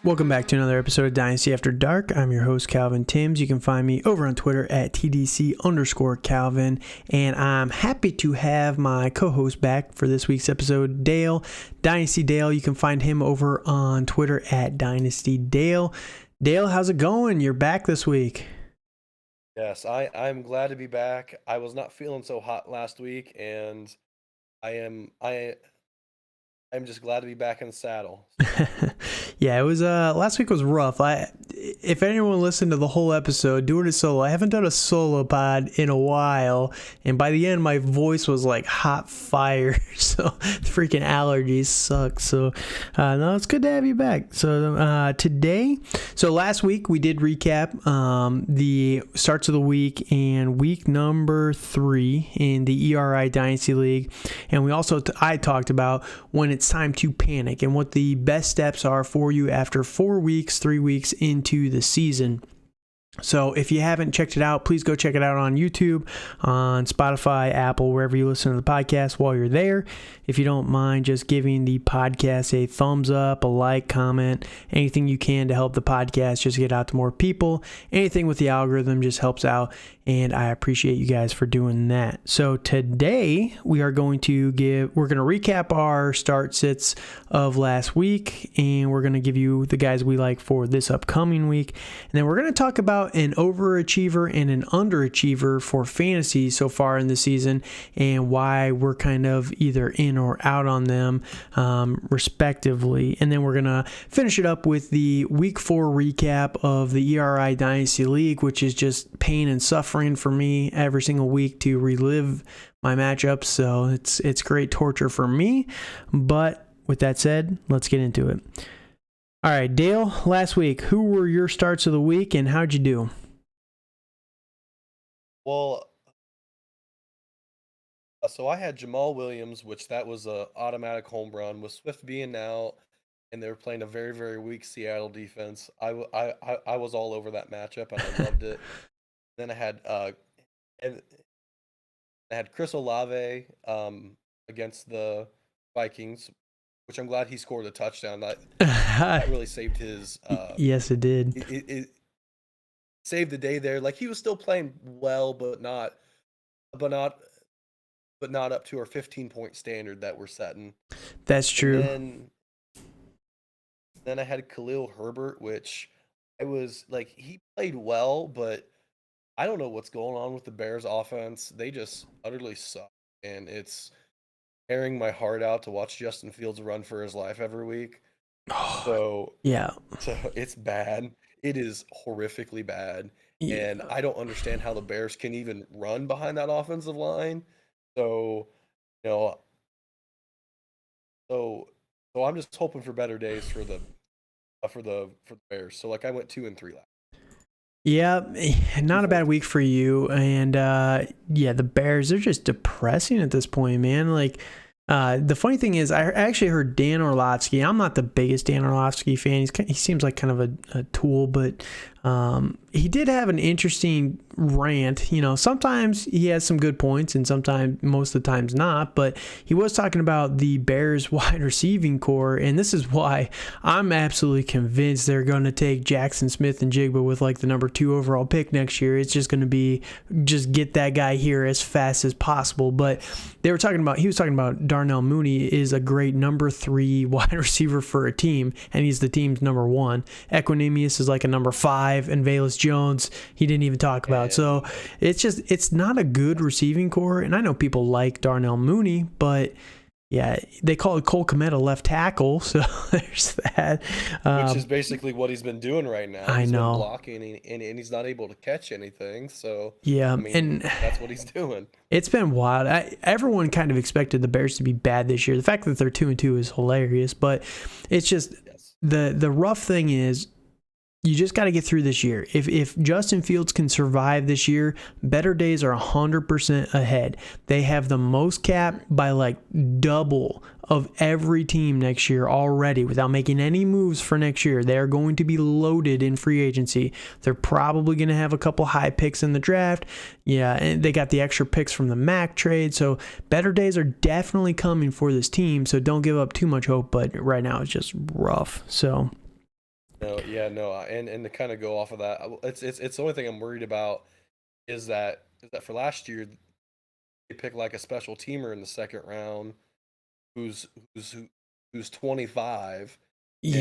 Welcome back to another episode of Dynasty After Dark. I'm your host, Calvin Timms. You can find me over on Twitter at TDC_Calvin. And I'm happy to have my co-host back for this week's episode, Dale. Dynasty Dale. You can find him over on Twitter at Dynasty Dale. Dale, how's it going? You're back this week. Yes, I'm glad to be back. I was not feeling so hot last week, and I'm just glad to be back in the saddle. Yeah, it was last week was rough. If anyone listened to the whole episode, doing it solo, I haven't done a solo pod in a while, and by the end my voice was like hot fire. So freaking allergies suck. So no, it's good to have you back. So last week we did recap the starts of the week and week number 3 in the ERI Dynasty League, and we also I talked about when it's time to panic and what the best steps are for you after 3 weeks into the season. So if you haven't checked it out, please go check it out on YouTube, on Spotify, Apple, wherever you listen to the podcast while you're there. If you don't mind just giving the podcast a thumbs up, a like, comment, anything you can to help the podcast just get out to more people. Anything with the algorithm just helps out, and I appreciate you guys for doing that. So today we are going to recap our start sits of last week, and we're going to give you the guys we like for this upcoming week. And then we're going to talk about an overachiever and an underachiever for fantasy so far in the season, and why we're kind of either in or out on them, respectively. And then we're going to finish it up with the week 4 recap of the ERI Dynasty League, which is just pain and suffering for me every single week to relive my matchups. So it's great torture for me. But with that said, let's get into it. All right, Dale, last week, who were your starts of the week and how'd you do? Well, so I had Jamal Williams, which that was a automatic home run with Swift being out, and they were playing a very, very weak Seattle defense. I was all over that matchup, and I loved it. Then and I had Chris Olave against the Vikings, which I'm glad he scored a touchdown. That really saved his. Yes, it did. It saved the day there. Like, he was still playing well, but not up to our 15-point standard that we're setting. That's true. And then I had Khalil Herbert, which I was like, he played well, but I don't know what's going on with the Bears offense. They just utterly suck, and it's tearing my heart out to watch Justin Fields run for his life every week. So it's bad. It is horrifically bad. Yeah. And I don't understand how the Bears can even run behind that offensive line. So, so I'm just hoping for better days for the Bears. So like I went 2-3 last. Yeah, not a bad week for you. And the Bears, they're just depressing at this point, man. Like, the funny thing is, I actually heard Dan Orlovsky. I'm not the biggest Dan Orlovsky fan. He seems like kind of a tool, but he did have an interesting rant. You know, sometimes he has some good points, and sometimes, most of the times not. But he was talking about the Bears wide receiving core, and this is why I'm absolutely convinced they're going to take Jackson Smith-Njigba with like the number 2 overall pick next year. It's just going to be just get that guy here as fast as possible. But he was talking about Darnell Mooney is a great number 3 wide receiver for a team, and he's the team's number 1. Equinemius is like a number 5, and Velus Jones he didn't even talk about. So it's not a good receiving core, and I know people like Darnell Mooney, but yeah, they call it Cole Kmet a left tackle, so there's that. Which is basically what he's been doing right now. I know. Been blocking, and he's not able to catch anything. So yeah, I mean, and that's what he's doing. It's been wild. Everyone kind of expected the Bears to be bad this year. The fact that they're 2-2 is hilarious, but it's just the rough thing is, you just got to get through this year. If Justin Fields can survive this year, better days are 100% ahead. They have the most cap by like double of every team next year already without making any moves for next year. They're going to be loaded in free agency. They're probably going to have a couple high picks in the draft. Yeah, and they got the extra picks from the Mac trade. So better days are definitely coming for this team. So don't give up too much hope, but right now it's just rough. So No, yeah, no, and to kind of go off of that, it's the only thing I'm worried about is that for last year they picked like a special teamer in the second round who's who's who- who's 25, and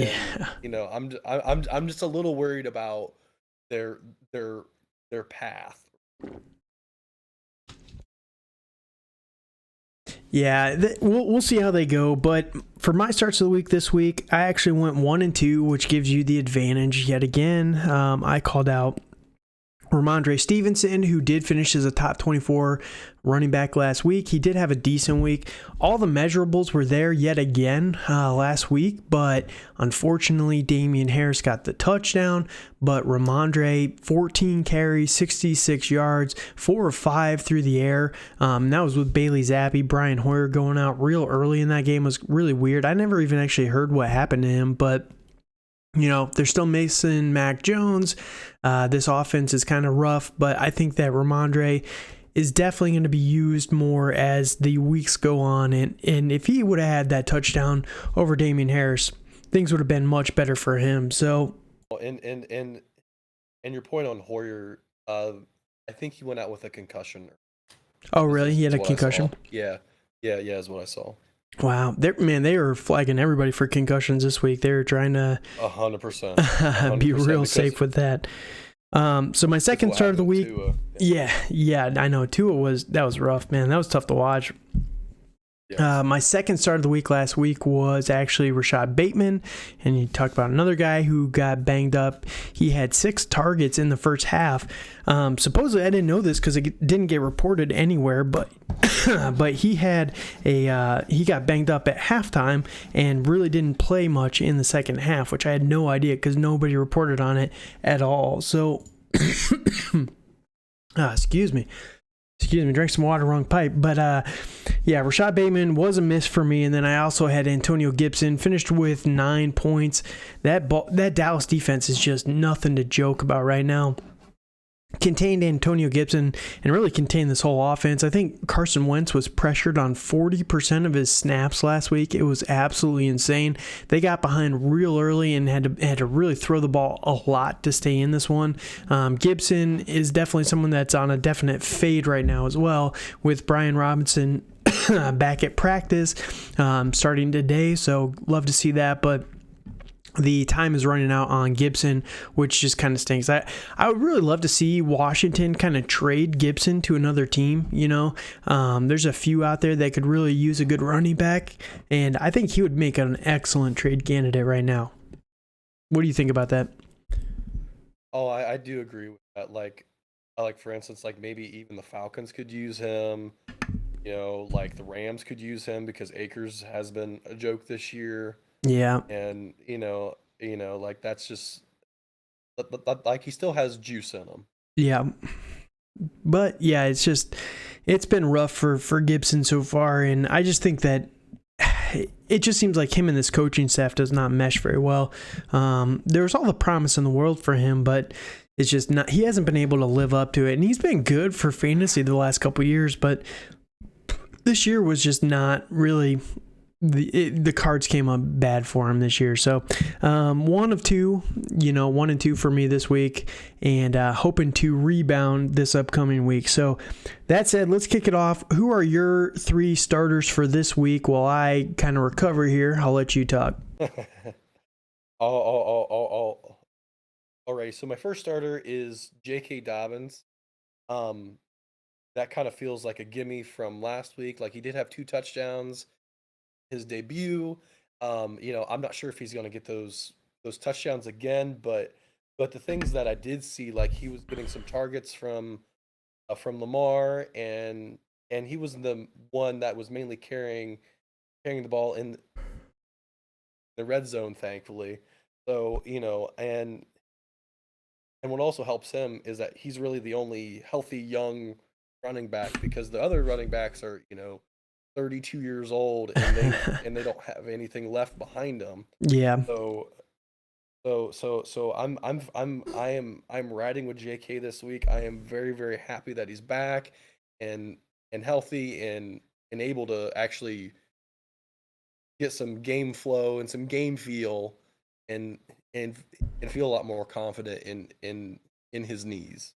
Yeah. I'm just a little worried about their their their path. Yeah, we'll see how they go. But for my starts of the week this week, I actually went 1-2, which gives you the advantage yet again. I called out Ramondre Stevenson, who did finish as a top 24 running back last week. He did have a decent week. All the measurables were there yet again last week, but unfortunately, Damian Harris got the touchdown. But Ramondre, 14 carries, 66 yards, 4 of 5 through the air. That was with Bailey Zappi. Brian Hoyer going out real early in that game was really weird. I never even actually heard what happened to him, but there's still Mason Mac Jones. This offense is kind of rough, but I think that Ramondre is definitely going to be used more as the weeks go on. And if he would have had that touchdown over Damian Harris, things would have been much better for him. So, Well, and your point on Hoyer, I think he went out with a concussion. oh, Is, really? is, He had is a what I saw. concussion? Yeah, yeah, is what I saw. Wow. They were flagging everybody for concussions this week. They were trying to 100%, be 100% real because safe with that. So my because second what start of the happened to week, Tua. yeah, I know Tua was rough, man. That was tough to watch. Yes. My second start of the week last week was actually Rashad Bateman, and you talk about another guy who got banged up. He had 6 targets in the first half. Supposedly, I didn't know this because it didn't get reported anywhere, but but he got banged up at halftime and really didn't play much in the second half, which I had no idea because nobody reported on it at all. So, excuse me, drank some water, wrong pipe. But yeah, Rashad Bateman was a miss for me, and then I also had Antonio Gibson, finished with 9 points. That Dallas defense is just nothing to joke about right now. Contained Antonio Gibson and really contained this whole offense. I think Carson Wentz was pressured on 40% of his snaps last week. It was absolutely insane. They got behind real early and had to really throw the ball a lot to stay in this one. Gibson is definitely someone that's on a definite fade right now as well, with Brian Robinson back at practice starting today. So love to see that, but the time is running out on Gibson, which just kind of stinks. I would really love to see Washington kind of trade Gibson to another team. There's a few out there that could really use a good running back, and I think he would make an excellent trade candidate right now. What do you think about that? Oh, I do agree with that. Like for instance, like maybe even the Falcons could use him. Like the Rams could use him because Akers has been a joke this year, Yeah, and like that's just like he still has juice in him. yeah, but yeah, it's been rough for Gibson so far, and I just think that it just seems like him and this coaching staff does not mesh very well. There's all the promise in the world for him, but it's just not. He hasn't been able to live up to it, and he's been good for fantasy the last couple of years, but this year was just not really. The cards came up bad for him this year. So 1 and 2 for me this week, and hoping to rebound this upcoming week. So that said, let's kick it off. Who are your 3 starters for this week while I kind of recover here? I'll let you talk. All right. So my first starter is J.K. Dobbins. Um, that kind of feels like a gimme from last week. Like he did have 2 touchdowns his debut. I'm not sure if he's going to get those touchdowns again, but the things that I did see, like he was getting some targets from Lamar, and he was the one that was mainly carrying the ball in the red zone, thankfully. So and what also helps him is that he's really the only healthy young running back because the other running backs are 32 years old and they don't have anything left behind them. Yeah. So so I'm riding with JK this week. I am very very happy that he's back and healthy and able to actually get some game flow and some game feel and and feel a lot more confident in his knees.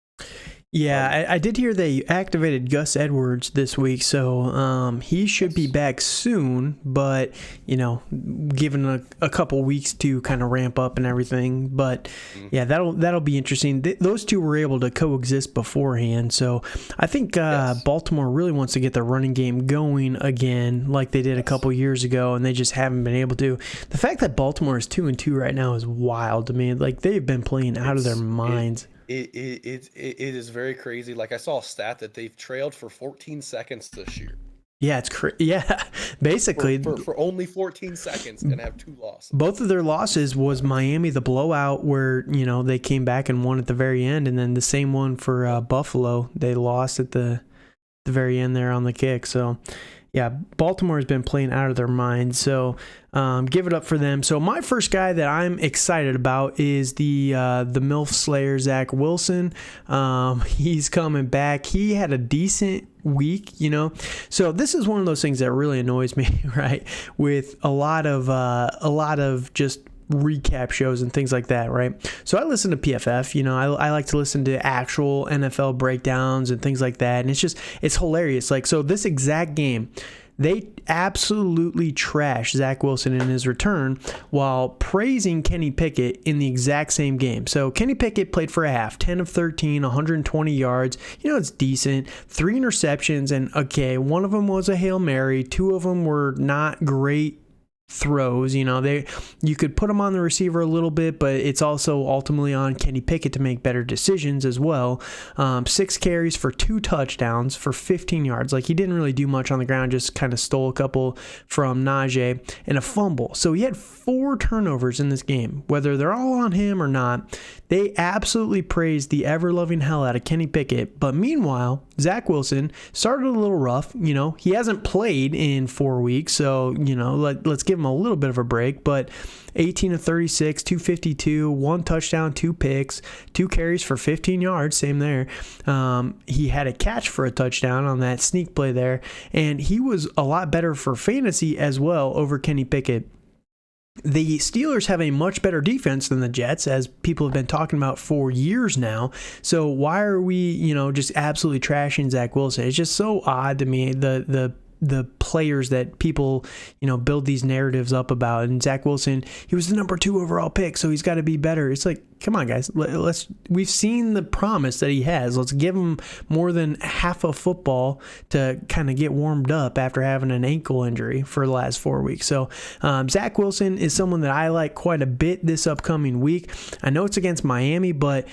Yeah, I did hear they activated Gus Edwards this week, so he should be Yes. back soon. But given a couple weeks to kind of ramp up and everything. But Mm. yeah, that'll be interesting. Those two were able to coexist beforehand, so I think Yes. Baltimore really wants to get the running game going again, like they did a Yes. couple years ago, and they just haven't been able to. The fact that Baltimore is 2-2 right now is wild to me. Like they've been playing out of their It's minds. it is very crazy. Like I saw a stat that they've trailed for 14 seconds this year. Yeah, yeah. Basically, For only 14 seconds and have 2 losses. both of their losses was Miami, the blowout where they came back and won at the very end, and then the same one for Buffalo, they lost at the very end there on the kick. So yeah, Baltimore has been playing out of their minds. So give it up for them. So my first guy that I'm excited about is the MILF Slayer, Zach Wilson. He's coming back. He had a decent week, So this is one of those things that really annoys me, right? With a lot of just recap shows and things like that, right? So I listen to PFF, I like to listen to actual NFL breakdowns and things like that, and it's hilarious. Like, so this exact game, they absolutely trashed Zach Wilson in his return while praising Kenny Pickett in the exact same game. So Kenny Pickett played for a half, 10 of 13, 120 yards. It's decent. 3 interceptions, and okay, one of them was a Hail Mary. 2 of them were not great throws. You could put them on the receiver a little bit, but it's also ultimately on Kenny Pickett to make better decisions as well. 6 carries for 2 touchdowns for 15 yards. Like, he didn't really do much on the ground, just kind of stole a couple from Najee, and a fumble. So he had 4 turnovers in this game. Whether they're all on him or not, they absolutely praised the ever-loving hell out of Kenny Pickett. But meanwhile, Zach Wilson started a little rough. He hasn't played in 4 weeks, so let's give him a little bit of a break. But 18 of 36, 252, 1 touchdown, 2 picks, 2 carries for 15 yards. Same there. He had a catch for a touchdown on that sneak play there, and he was a lot better for fantasy as well over Kenny Pickett. The Steelers have a much better defense than the Jets, as people have been talking about for years now. So why are we, just absolutely trashing Zach Wilson? It's just so odd to me, the players that people, build these narratives up about. And Zach Wilson, he was the number 2 overall pick, so he's got to be better. It's like, come on, guys. We've seen the promise that he has. Let's give him more than half a football to kind of get warmed up after having an ankle injury for the last 4 weeks. So Zach Wilson is someone that I like quite a bit this upcoming week. I know it's against Miami, but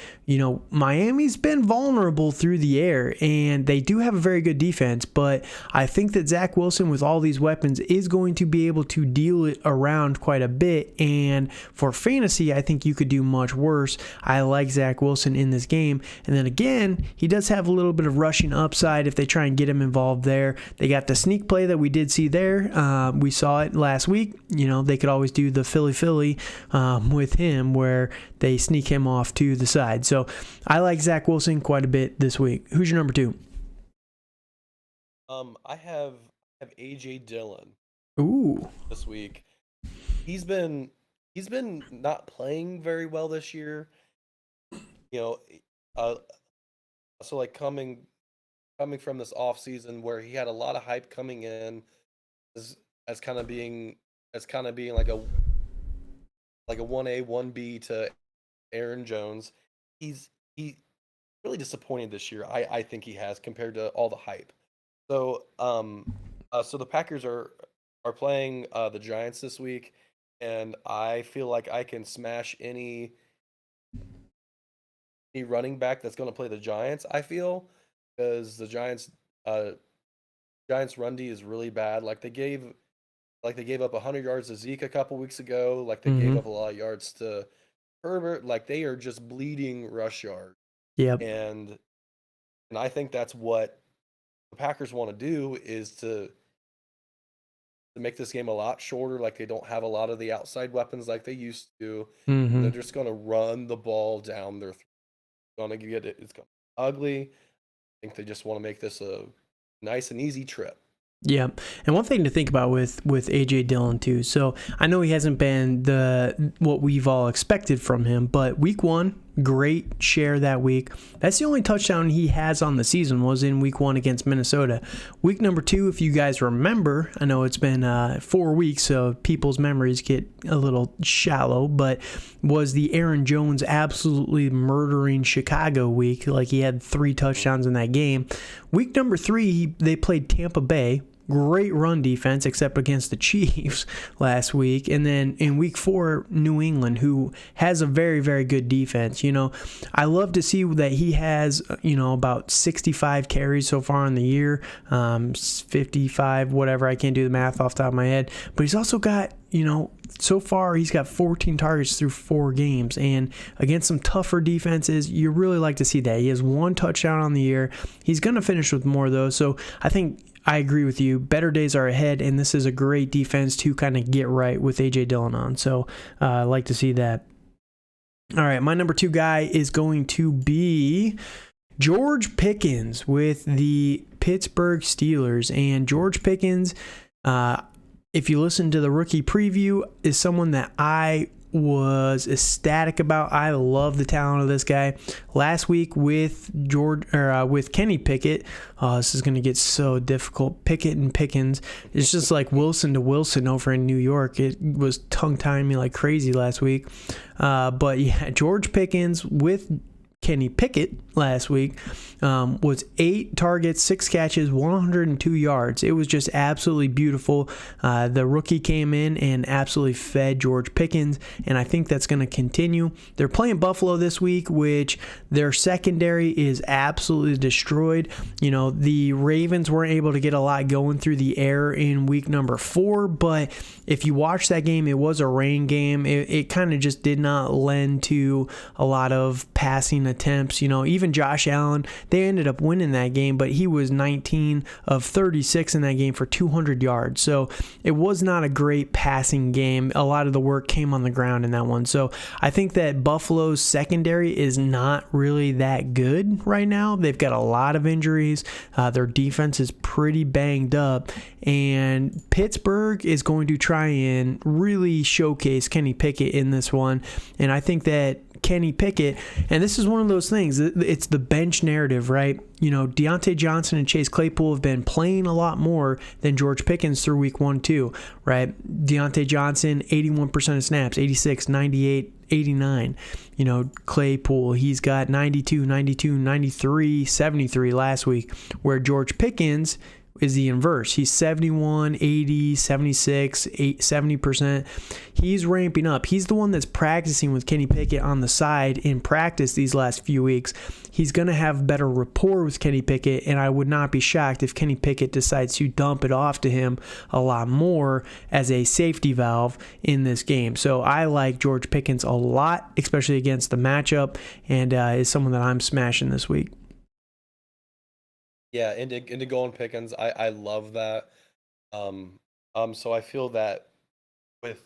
Miami's been vulnerable through the air, and they do have a very good defense. But I think that Zach Wilson, with all these weapons, is going to be able to deal it around quite a bit. And for fantasy, I think you could do much worse. I like Zach Wilson in this game. And then again, he does have a little bit of rushing upside if they try and get him involved there. They got the sneak play that we did see there. We saw it last week. They could always do the Philly with him, where they sneak him off to the side. So I like Zach Wilson quite a bit this week. Who's your number 2? I have AJ Dillon Ooh. this week. He's been not playing very well this year. You know, so like coming from this off season where he had a lot of hype coming in as kind of being like a 1A 1B to Aaron Jones. He really disappointed this year. I think he has, compared to all the hype. So so the Packers are playing the Giants this week, and I feel like I can smash any running back that's going to play the Giants. I feel, because the Giants run D is really bad. Like they gave up 100 yards to Zeke a couple weeks ago. Like they gave up a lot of yards to Herbert. Like they are just bleeding rush yards. Yep. And I think that's what the Packers want to do, is to make this game a lot shorter. Like they don't have a lot of the outside weapons like they used to. They're just going to run the ball down their throat. Going to get it. It's going to be ugly. I think they just want to make this a nice and easy trip. Yeah. And one thing to think about with AJ Dillon too. So I know he hasn't been what we've all expected from him, but week 1, great share that week. That's the only touchdown he has on the season was in week 1 against Minnesota. Week number 2, if you guys remember, I know it's been 4 weeks, so people's memories get a little shallow, but was the Aaron Jones absolutely murdering Chicago week. Like he had 3 touchdowns in that game. Week number 3, they played Tampa Bay. Great run defense, except against the Chiefs last week. And then in week 4, New England, who has a very, very good defense. I love to see that he has, about 65 carries so far in the year, 55, whatever. I can't do the math off the top of my head. But he's also got, so far he's got 14 targets through 4 games. And against some tougher defenses, you really like to see that. He has 1 touchdown on the year. He's going to finish with more, though. So I think I agree with you. Better days are ahead, and this is a great defense to kind of get right with A.J. Dillon on. So I like to see that. All right, my number 2 guy is going to be George Pickens with the Pittsburgh Steelers. And George Pickens, if you listen to the rookie preview, is someone that I was ecstatic about. I love the talent of this guy. Last week with Kenny Pickett, this is going to get so difficult. Pickett and Pickens, it's just like Wilson to Wilson over in New York. It was tongue-tying me like crazy last week. But yeah, George Pickens with Kenny Pickett last week was 8 targets, 6 catches, 102 yards. It was just absolutely beautiful. The rookie came in and absolutely fed George Pickens, and I think that's going to continue. They're playing Buffalo this week, which their secondary is absolutely destroyed. The Ravens weren't able to get a lot going through the air in week number 4, but if you watch that game, it was a rain game. It kind of just did not lend to a lot of passing attempts. Even Josh Allen, they ended up winning that game, but he was 19 of 36 in that game for 200 yards. So it was not a great passing game. A lot of the work came on the ground in that one. So I think that Buffalo's secondary is not really that good right now. They've got a lot of injuries. Their defense is pretty banged up. And Pittsburgh is going to try and really showcase Kenny Pickett in this one. And I think that Kenny Pickett, and this is one of those things, it's the bench narrative, right? Deontay Johnson and Chase Claypool have been playing a lot more than George Pickens through week 1, 2, right? Deontay Johnson, 81% of snaps, 86, 98, 89. Claypool, he's got 92, 92, 93, 73 last week, where George Pickens is the inverse. He's 71, 80, 76, 70%. He's ramping up. He's the one that's practicing with Kenny Pickett on the side in practice these last few weeks. He's going to have better rapport with Kenny Pickett, and I would not be shocked if Kenny Pickett decides to dump it off to him a lot more as a safety valve in this game. So I like George Pickens a lot, especially against the matchup, and is someone that I'm smashing this week. Yeah, into going Pickens, I love that. So I feel that with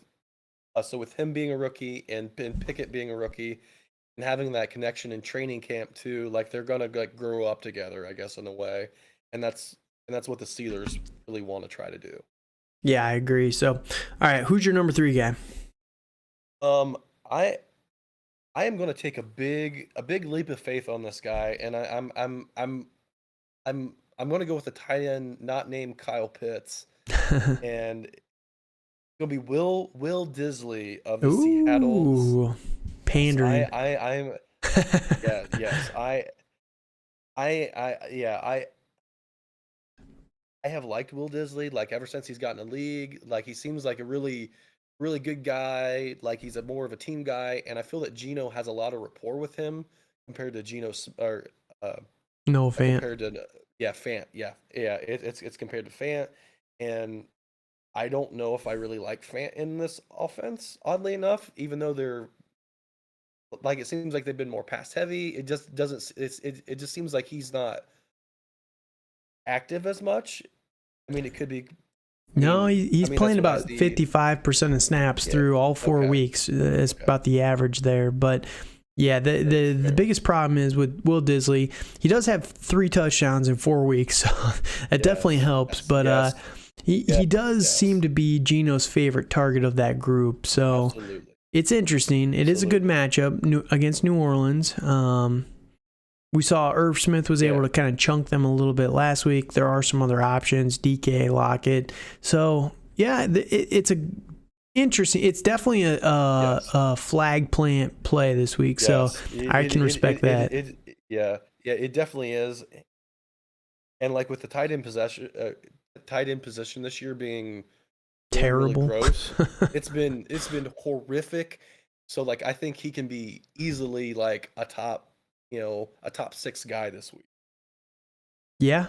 with him being a rookie and Pickett being a rookie and having that connection in training camp too, like they're gonna grow up together, I guess, in a way, and that's what the Steelers really want to try to do. Yeah, I agree. So, all right, who's your number 3 guy? I am gonna take a big leap of faith on this guy, and I'm going to go with the tight end not named Kyle Pitts, and it's going to be Will Disley of the Seattle. Pandering. Yes, I'm yeah, yes. I have liked Will Disley like ever since he's gotten a league. Like he seems like a really good guy. Like he's more of a team guy, and I feel that Geno has a lot of rapport with him compared to No Fant. Compared to Fant. It's compared to Fant, and I don't know if I really like Fant in this offense. Oddly enough, even though they're like, it seems like they've been more pass heavy. It just doesn't. It just seems like he's not active as much. I mean, it could be. No, he's playing about 55% of snaps through all 4 weeks. It's about the average there, but. Yeah, the biggest problem is with Will Disley. He does have 3 touchdowns in 4 weeks, so that definitely helps. But he does seem to be Geno's favorite target of that group. So Absolutely. it's interesting. It is a good matchup against New Orleans. We saw Irv Smith was able to kind of chunk them a little bit last week. There are some other options, DK, Lockett. So yeah, it's a interesting. It's definitely a flag plant play this week, so I can respect that. It definitely is. And like with the tight end position this year being terrible, really gross, it's been horrific. So like I think he can be easily like a top 6 guy this week. Yeah,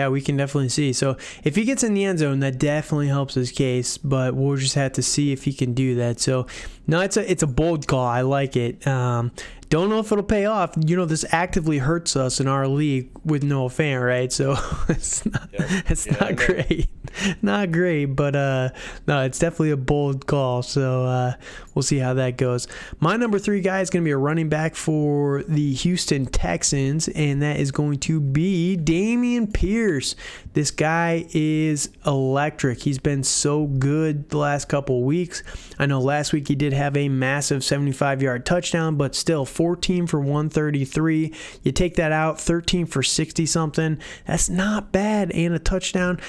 we can definitely see. So if he gets in the end zone, that definitely helps his case, but we'll just have to see if he can do that. So no, it's a bold call. I like it. Don't know if it'll pay off. This actively hurts us in our league with Noah Fant, right? So it's not great. Not great, but no, it's definitely a bold call. So we'll see how that goes. My number 3 guy is going to be a running back for the Houston Texans, and that is going to be Dameon Pierce. This guy is electric. He's been so good the last couple of weeks. I know last week he did have a massive 75-yard touchdown, but still 14 for 133. You take that out, 13 for 60-something. That's not bad, and a touchdown.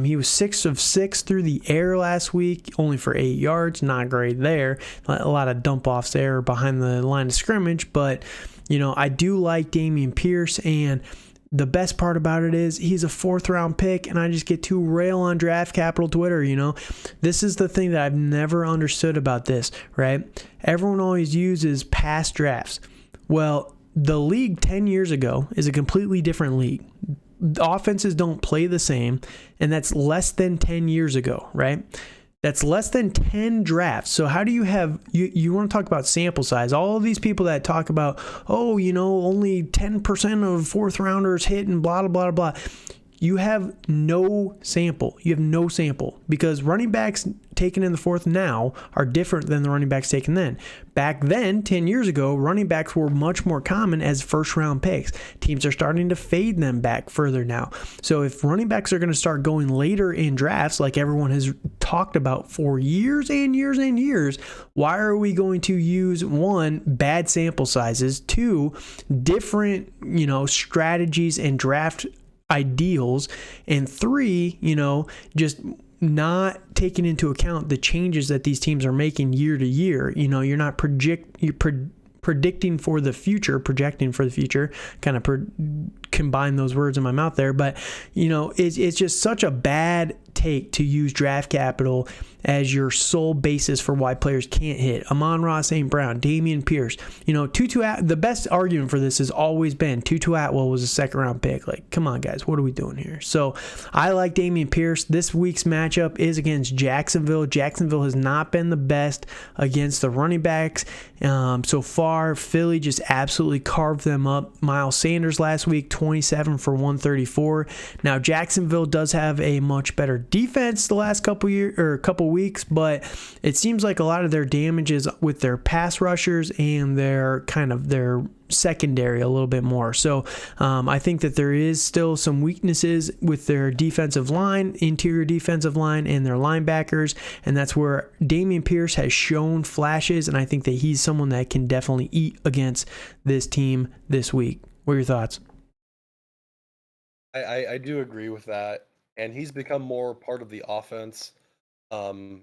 He was 6 of 6 through the air last week, only for 8 yards. Not great there. A lot of dump-offs there behind the line of scrimmage, but, I do like Dameon Pierce, and the best part about it is he's a 4th-round pick, and I just get to rail on Draft Capital Twitter, This is the thing that I've never understood about this, right? Everyone always uses past drafts. Well, the league 10 years ago is a completely different league. Offenses don't play the same, and that's less than 10 years ago, right? That's less than 10 drafts. So how do you have, you want to talk about sample size. All of these people that talk about, only 10% of 4th rounders hit and blah, blah, blah, blah. You have no sample. Because running backs taken in the 4th now are different than the running backs taken then. Back then, 10 years ago, running backs were much more common as 1st-round picks. Teams are starting to fade them back further now. So if running backs are going to start going later in drafts, like everyone has talked about for years and years and years, why are we going to use 1, bad sample sizes, 2, different, strategies and draft ideals, and 3, just not taking into account the changes that these teams are making year to year. You're not predicting for the future, projecting for the future, kind of combine those words in my mouth there. But, it's just such a bad take to use draft capital as your sole basis for why players can't hit. Amon-Ra St. Brown, Dameon Pierce, the best argument for this has always been Tutu Atwell was a 2nd-round pick. Like, come on, guys, what are we doing here? So I like Dameon Pierce. This week's matchup is against Jacksonville. Jacksonville has not been the best against the running backs. So far, Philly just absolutely carved them up. Miles Sanders last week, 27 for 134. Now, Jacksonville does have a much better defense the last couple weeks, but it seems like a lot of their damage is with their pass rushers and their secondary a little bit more. So I think that there is still some weaknesses with their defensive line, interior defensive line, and their linebackers, and that's where Dameon Pierce has shown flashes, and I think that he's someone that can definitely eat against this team this week. What are your thoughts? I do agree with that, and he's become more part of the offense, in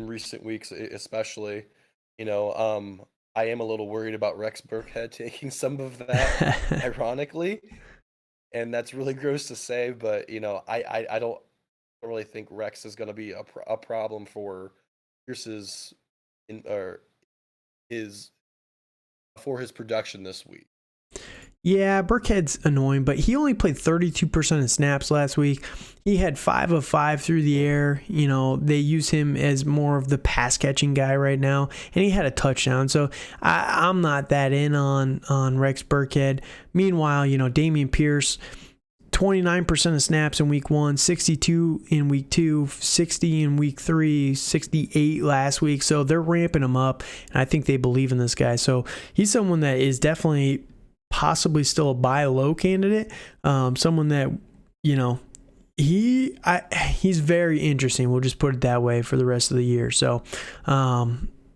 recent weeks, especially, I am a little worried about Rex Burkhead taking some of that, ironically, and that's really gross to say, but, I don't really think Rex is going to be a problem for Pierce's his production this week. Yeah, Burkhead's annoying, but he only played 32% of snaps last week. He had 5 of 5 through the air. They use him as more of the pass-catching guy right now, and he had a touchdown. So I'm not that in on Rex Burkhead. Meanwhile, Dameon Pierce, 29% of snaps in week 1, 62 in week 2, 60 in week 3, 68 last week. So they're ramping him up, and I think they believe in this guy. So he's someone that is definitely possibly still a buy low candidate. Someone that, he's very interesting. We'll just put it that way for the rest of the year. So,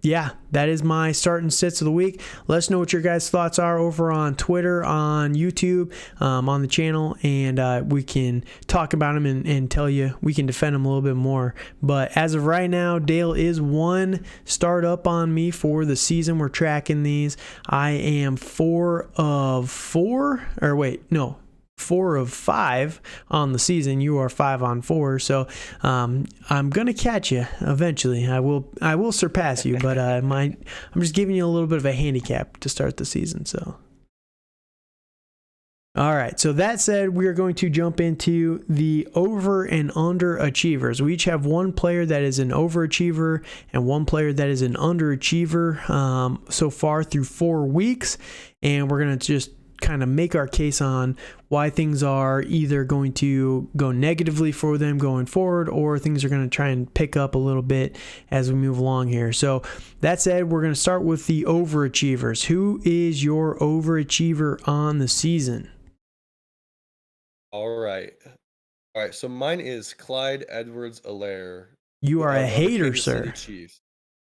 yeah, that is my start and sits of the week. Let us know what your guys' thoughts are over on Twitter, on YouTube, on the channel, and we can talk about them and tell you, we can defend them a little bit more. But as of right now, Dale is 1 start up on me for the season. We're tracking these. I am 4 of 5 on the season. You are 5 on 4, so I'm gonna catch you eventually. I will surpass you, but I'm just giving you a little bit of a handicap to start the season. So, all right. So that said, we are going to jump into the over and under achievers. We each have one player that is an overachiever and one player that is an underachiever so far through 4 weeks, and we're gonna just kind of make our case on why things are either going to go negatively for them going forward, or things are going to try and pick up a little bit as we move along here. So that said, we're going to start with the overachievers. Who is your overachiever on the season? All right. So mine is Clyde Edwards-Helaire. You are a hater, sir.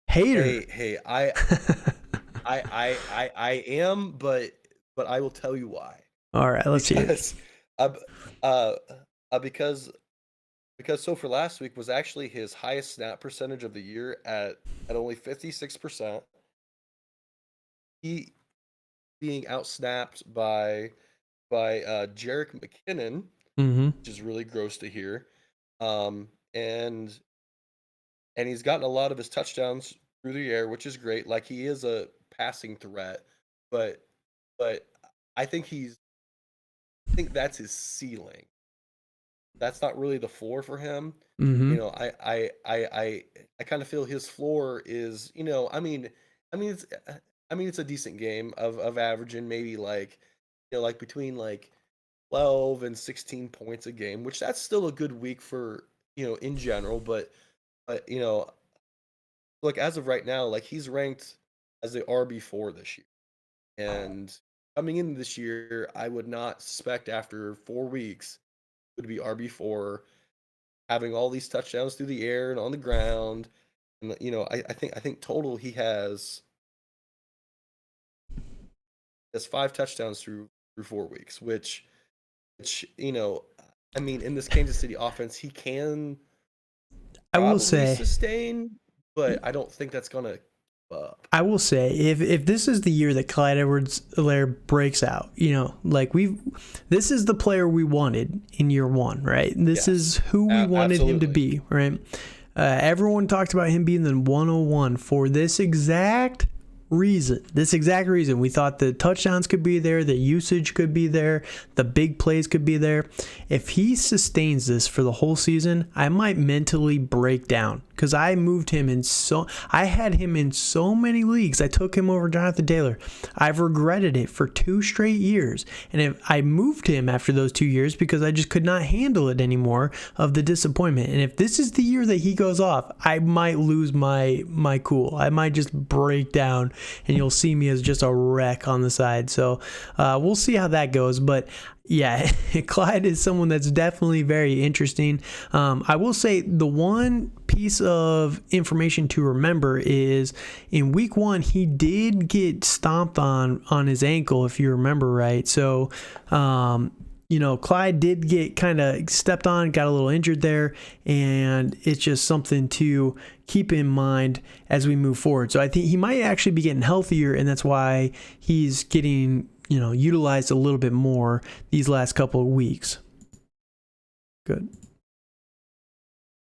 Hater. Hey, I am, but I will tell you why. All right, let's hear it. Because so for last week was actually his highest snap percentage of the year at only 56%. He being outsnapped by Jerick McKinnon, which is really gross to hear. And he's gotten a lot of his touchdowns through the air, which is great. Like, he is a passing threat, but I think that's his ceiling. That's not really the floor for him. I kind of feel his floor is, it's a decent game of averaging maybe like between like 12 and 16 points a game, which that's still a good week for, in general, but like as of right now, like he's ranked as the RB4 this year. And coming into this year, I would not suspect after 4 weeks would be RB4, having all these touchdowns through the air and on the ground. And I think total he has 5 touchdowns through 4 weeks, which in this Kansas City offense, he can sustain, but I don't think that's gonna up. I will say, if this is the year that Clyde Edwards-Helaire breaks out, this is the player we wanted in year 1, right? This is who we wanted him to be, right? Everyone talked about him being the 101 for this exact reason. We thought the touchdowns could be there, the usage could be there, the big plays could be there. If he sustains this for the whole season, I might mentally break down, because I had him in so many leagues. I took him over Jonathan Taylor. I've regretted it for 2 straight years, and I moved him after those 2 years because I just could not handle it anymore of the disappointment. And if this is the year that he goes off, I might lose my cool. I might just break down, and you'll see me as just a wreck on the side. So we'll see how that goes. But yeah, Clyde is someone that's definitely very interesting. I will say the one piece of information to remember is in week 1, he did get stomped on his ankle, if you remember right. So, Clyde did get kind of stepped on, got a little injured there, and it's just something to keep in mind as we move forward. So I think he might actually be getting healthier, and that's why he's getting utilized a little bit more these last couple of weeks. Good.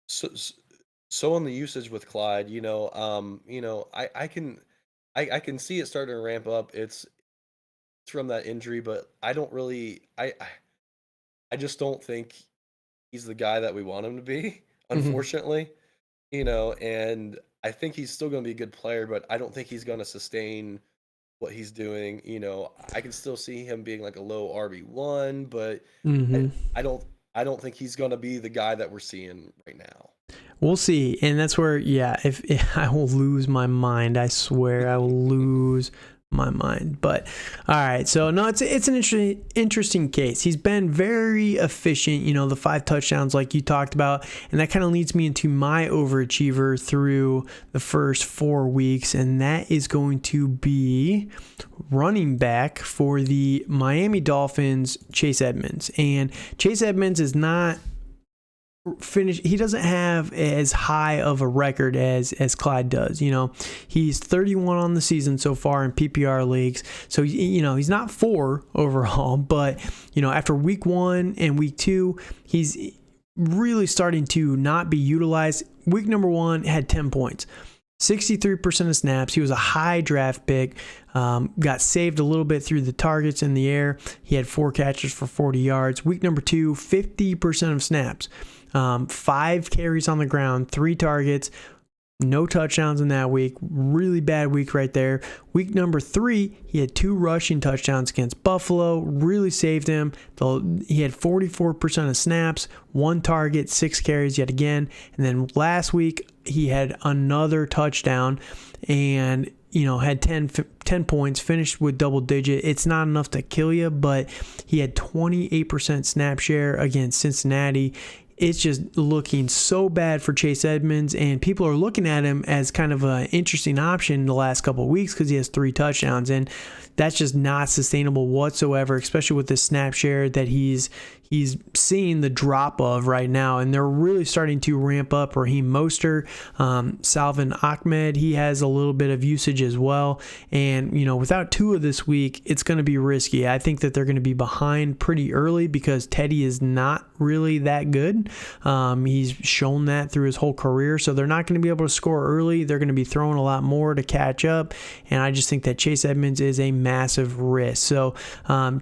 So on the usage with Clyde, I can see it starting to ramp up. It's from that injury, but I don't really, I just don't think he's the guy that we want him to be, unfortunately. And I think he's still going to be a good player, but I don't think he's going to sustain what he's doing. I can still see him being like a low RB1, but I, Hmm. I don't I don't think he's gonna be the guy that we're seeing right now. We'll see. And that's where, yeah, if I will lose my mind, I swear I will lose my mind. But all right, so no, it's an interesting case. He's been very efficient, the 5 touchdowns like you talked about, and that kind of leads me into my overachiever through the first 4 weeks, and that is going to be running back for the Miami Dolphins, Chase Edmonds. And Chase Edmonds is not he doesn't have as high of a record as Clyde does. He's 31 on the season so far in PPR leagues, so he's not 4 overall, but after week 1 and week 2, he's really starting to not be utilized. Week number 1 had 10 points, 63% of snaps. He was a high draft pick. Got saved a little bit through the targets in the air. He had 4 catches for 40 yards. Week number 2, 50% of snaps. 5 carries on the ground, 3 targets, no touchdowns in that week. Really bad week right there. Week number 3, he had 2 rushing touchdowns against Buffalo. Really saved him. He had 44% of snaps, 1 target, 6 carries yet again. And then last week, he had another touchdown and had 10 points, finished with double digit. It's not enough to kill you, but he had 28% snap share against Cincinnati. It's just looking so bad for Chase Edmonds, and people are looking at him as kind of an interesting option the last couple of weeks because he has 3 touchdowns, and that's just not sustainable whatsoever, especially with the snap share that he's seeing the drop of right now. And they're really starting to ramp up Raheem Mostert, Salvin Ahmed. He has a little bit of usage as well. And, without Tua this week, it's going to be risky. I think that they're going to be behind pretty early because Teddy is not really that good. He's shown that through his whole career. So they're not going to be able to score early. They're going to be throwing a lot more to catch up. And I just think that Chase Edmonds is a massive risk. So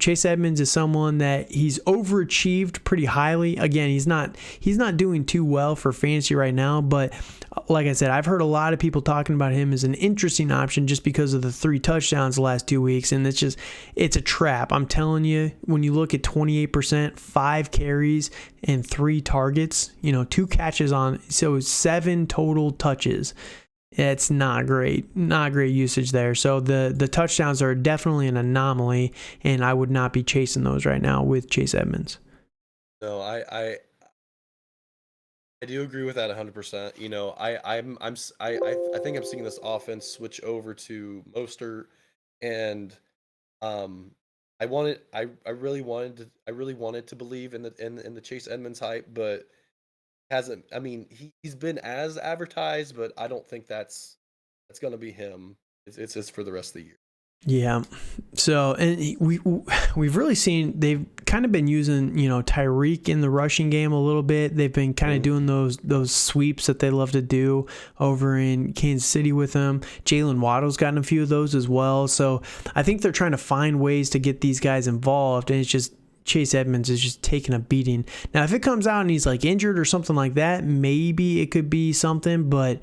Chase Edmonds is someone that he's overachieved pretty highly. Again, he's not doing too well for fantasy right now, but like I said, I've heard a lot of people talking about him as an interesting option just because of the 3 touchdowns the last 2 weeks, and it's a trap. I'm telling you, when you look at 28%, 5 carries and 3 targets, 2 catches on, so 7 total touches. It's not great usage there. So the touchdowns are definitely an anomaly, and I would not be chasing those right now with Chase Edmonds. No, I do agree with that 100%. I think I'm seeing this offense switch over to Mostert, and um, I really wanted to believe in the Chase Edmonds hype, but hasn't. I mean, he's been as advertised, but I don't think that's gonna be him. It's just for the rest of the year. Yeah. So, and we've really seen they've kind of been using, Tyreek in the rushing game a little bit. They've been kind of doing those sweeps that they love to do over in Kansas City with them. Jalen Waddle's gotten a few of those as well. So I think they're trying to find ways to get these guys involved, and it's just Chase Edmonds is just taking a beating. Now, if it comes out and he's like injured or something like that, maybe it could be something, but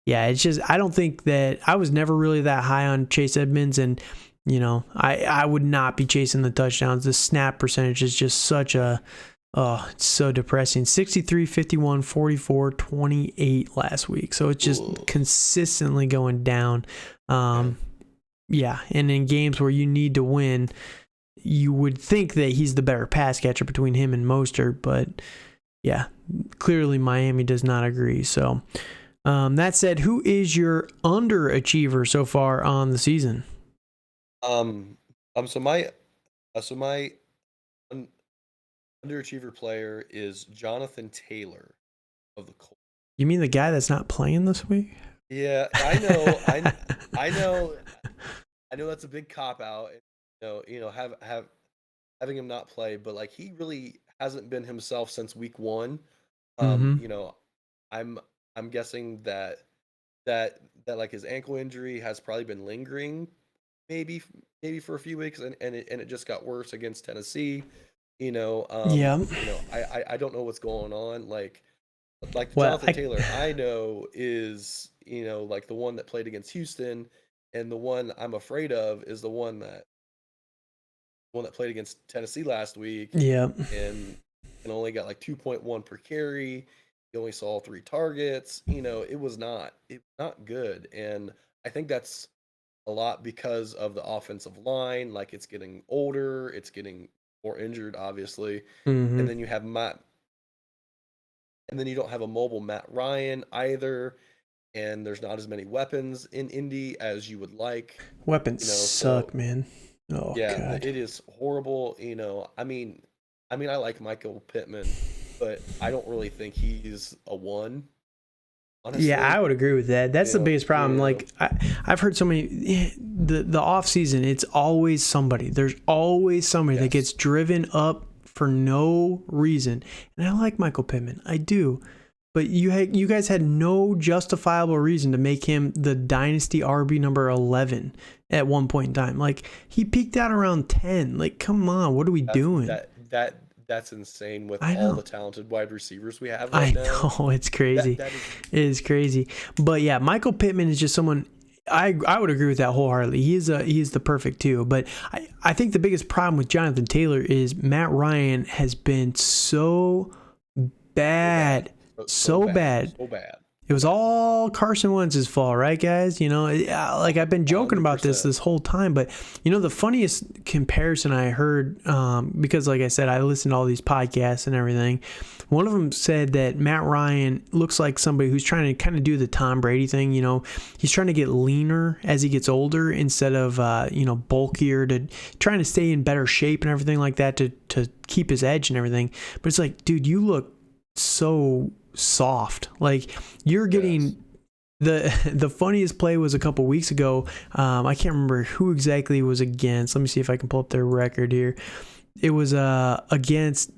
yeah, it's just, I don't think that, I was never really that high on Chase Edmonds, and, I would not be chasing the touchdowns. The snap percentage is just such it's so depressing. 63, 51, 44, 28 last week. So it's just consistently going down. Yeah, and in games where you need to win, you would think that he's the better pass catcher between him and Mostert, but yeah, clearly Miami does not agree. So, that said, who is your underachiever so far on the season? So my un- underachiever player is Jonathan Taylor of the Colts. You mean the guy that's not playing this week? Yeah, I know, I know, I know that's a big cop out. Having him not play, but like he really hasn't been himself since week 1. Mm-hmm. You know, I'm I'm guessing that like his ankle injury has probably been lingering, maybe for a few weeks, and it just got worse against Tennessee. Yeah. I don't know what's going on. Like Well, Jonathan Taylor, I know is like the one that played against Houston. And the one I'm afraid of is the one that played against Tennessee last week Yeah. and only got like 2.1 per carry. He only saw 3 targets. It was not good. And I think that's a lot because of the offensive line. Like it's getting older, it's getting more injured, obviously. And Mm-hmm. then you have Matt, and then you don't have a mobile Matt Ryan either. And there's not as many weapons in Indy as you would like, Weapons So suck, man. Oh yeah, God. it is horrible. I like Michael Pittman, but I don't really think he's a one, Yeah, I honestly. would agree with that. That's the biggest problem. You Like I've heard so many the off season. It's always somebody. There's always somebody that gets yes, driven up for no reason. And I like Michael Pittman. I do. But you guys had no justifiable reason to make him the dynasty RB number 11 at one point in time. Like he peaked out around 10. Like come on, what are we that's doing? that's insane with I all know. the talented wide receivers we have right I now. know it's That crazy. that is It is crazy. But yeah, Michael Pittman is just someone I would agree with that wholeheartedly. He is the perfect two. But I think the biggest problem with Jonathan Taylor is Matt Ryan has been so so bad, bad. so So bad, bad. so bad, It so was bad. all Carson Wentz's fault, right, guys? Like I've been joking about this 100%. this whole time, but the funniest comparison I heard, because like I said, I listened to all these podcasts and everything. One of them said that Matt Ryan looks like somebody who's trying to kind of do the Tom Brady thing. He's trying to get leaner as he gets older instead of bulkier, to trying to stay in better shape and everything like that to keep his edge and everything. But it's like, dude, you look so soft. Like you're Yes. getting the funniest play was a couple weeks ago. I can't remember who exactly it was against. Let me see if I can pull up their record here. It was against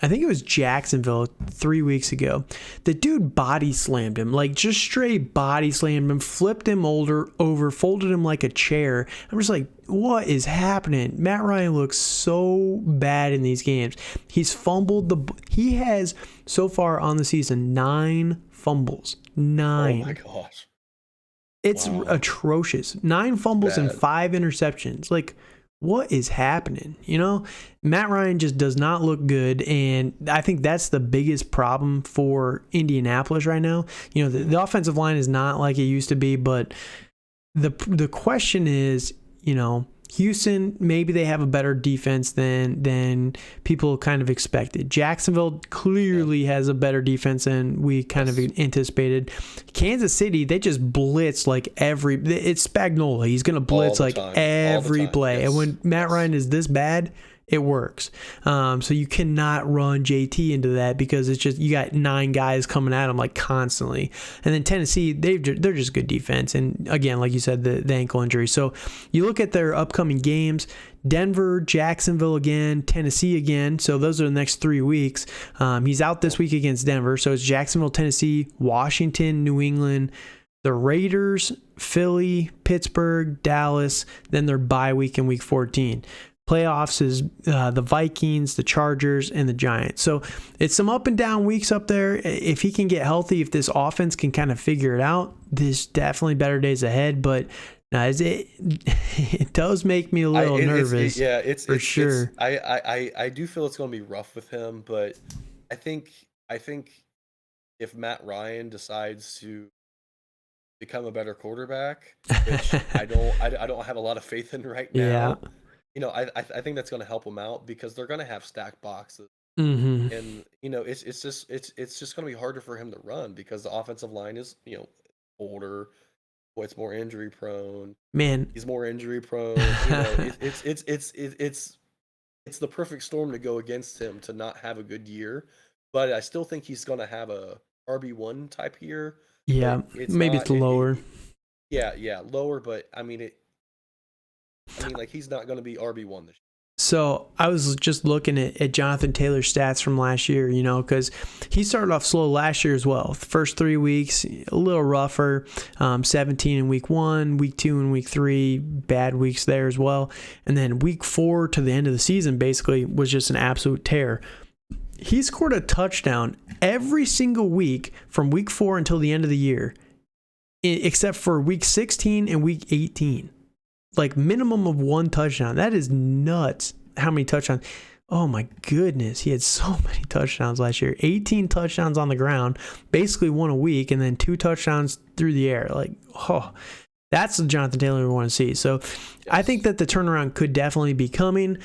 I think it was Jacksonville 3 weeks ago. The dude body slammed him, like just straight body slammed him, flipped him over, folded him like a chair. I'm just like, what is happening? Matt Ryan looks so bad in these games. He has so far on the season 9 fumbles. Oh my 9. gosh. It's Wow. atrocious. 9 It's fumbles and bad. 5 interceptions. Like, what is happening? Matt Ryan just does not look good, and I think that's the biggest problem for Indianapolis right now. The offensive line is not like it used to be, but the question is, Houston, maybe they have a better defense than people kind of expected. Jacksonville Yeah. clearly has a better defense than we kind of Yes. anticipated. Kansas City, they just blitz like it's Spagnuolo. He's going to All blitz the like time. All the every time. play. And Yes. when Matt Yes. Ryan is this bad, it works. So you cannot run JT into that because it's just you got 9 guys coming at him like constantly. And then Tennessee, they're just good defense. And again, like you said, the ankle injury. So you look at their upcoming games: Denver, Jacksonville again, Tennessee again. So those are the next 3 weeks. He's out this week against Denver. So it's Jacksonville, Tennessee, Washington, New England, the Raiders, Philly, Pittsburgh, Dallas, then their bye week in week 14. Playoffs is the Vikings, the Chargers, and the Giants. So it's some up and down weeks up there. If he can get healthy, if this offense can kind of figure it out, there's definitely better days ahead. But it does make me a little nervous Yeah, for sure. I do feel it's going to be rough with him, but I think if Matt Ryan decides to become a better quarterback, which I don't have a lot of faith in right Yeah. now, I think that's going to help him out because they're going to have stacked boxes. Mm-hmm. And it's just going to be harder for him to run because the offensive line is older, it's more injury prone. Man. He's more injury prone. It's the perfect storm to go against him to not have a good year. But I still think he's going to have a RB1 type year. But Yeah. it's Maybe it's not. lower. Yeah, lower. But like he's not going to be RB1 this year. So I was just looking at Jonathan Taylor's stats from last year, because he started off slow last year as well. The first 3 weeks, a little rougher, 17 in week 1, week 2 and week 3, bad weeks there as well. And then week 4 to the end of the season basically was just an absolute tear. He scored a touchdown every single week from week 4 until the end of the year. except for week 16 and week 18. Like minimum of 1 touchdown. That is nuts. How many touchdowns? Oh my goodness. He had so many touchdowns last year. 18 touchdowns on the ground, basically 1 a week, and then 2 touchdowns through the air. Like, oh, that's the Jonathan Taylor we want to see. So I think that the turnaround could definitely be coming.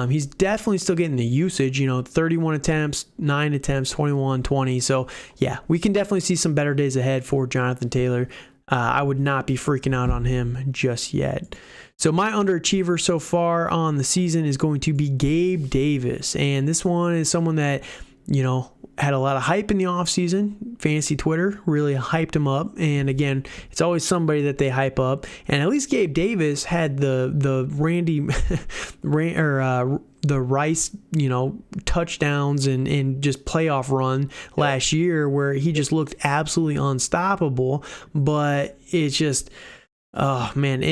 He's definitely still getting the usage, 31 attempts, 9 attempts, 21, 20. So yeah, we can definitely see some better days ahead for Jonathan Taylor. I would not be freaking out on him just yet. So my underachiever so far on the season is going to be Gabe Davis. And this one is someone that, had a lot of hype in the offseason. Fantasy Twitter really hyped him up. And again, it's always somebody that they hype up. And at least Gabe Davis had the Randy the Rice, touchdowns and just playoff run last year where he just looked absolutely unstoppable. But it's just, oh man,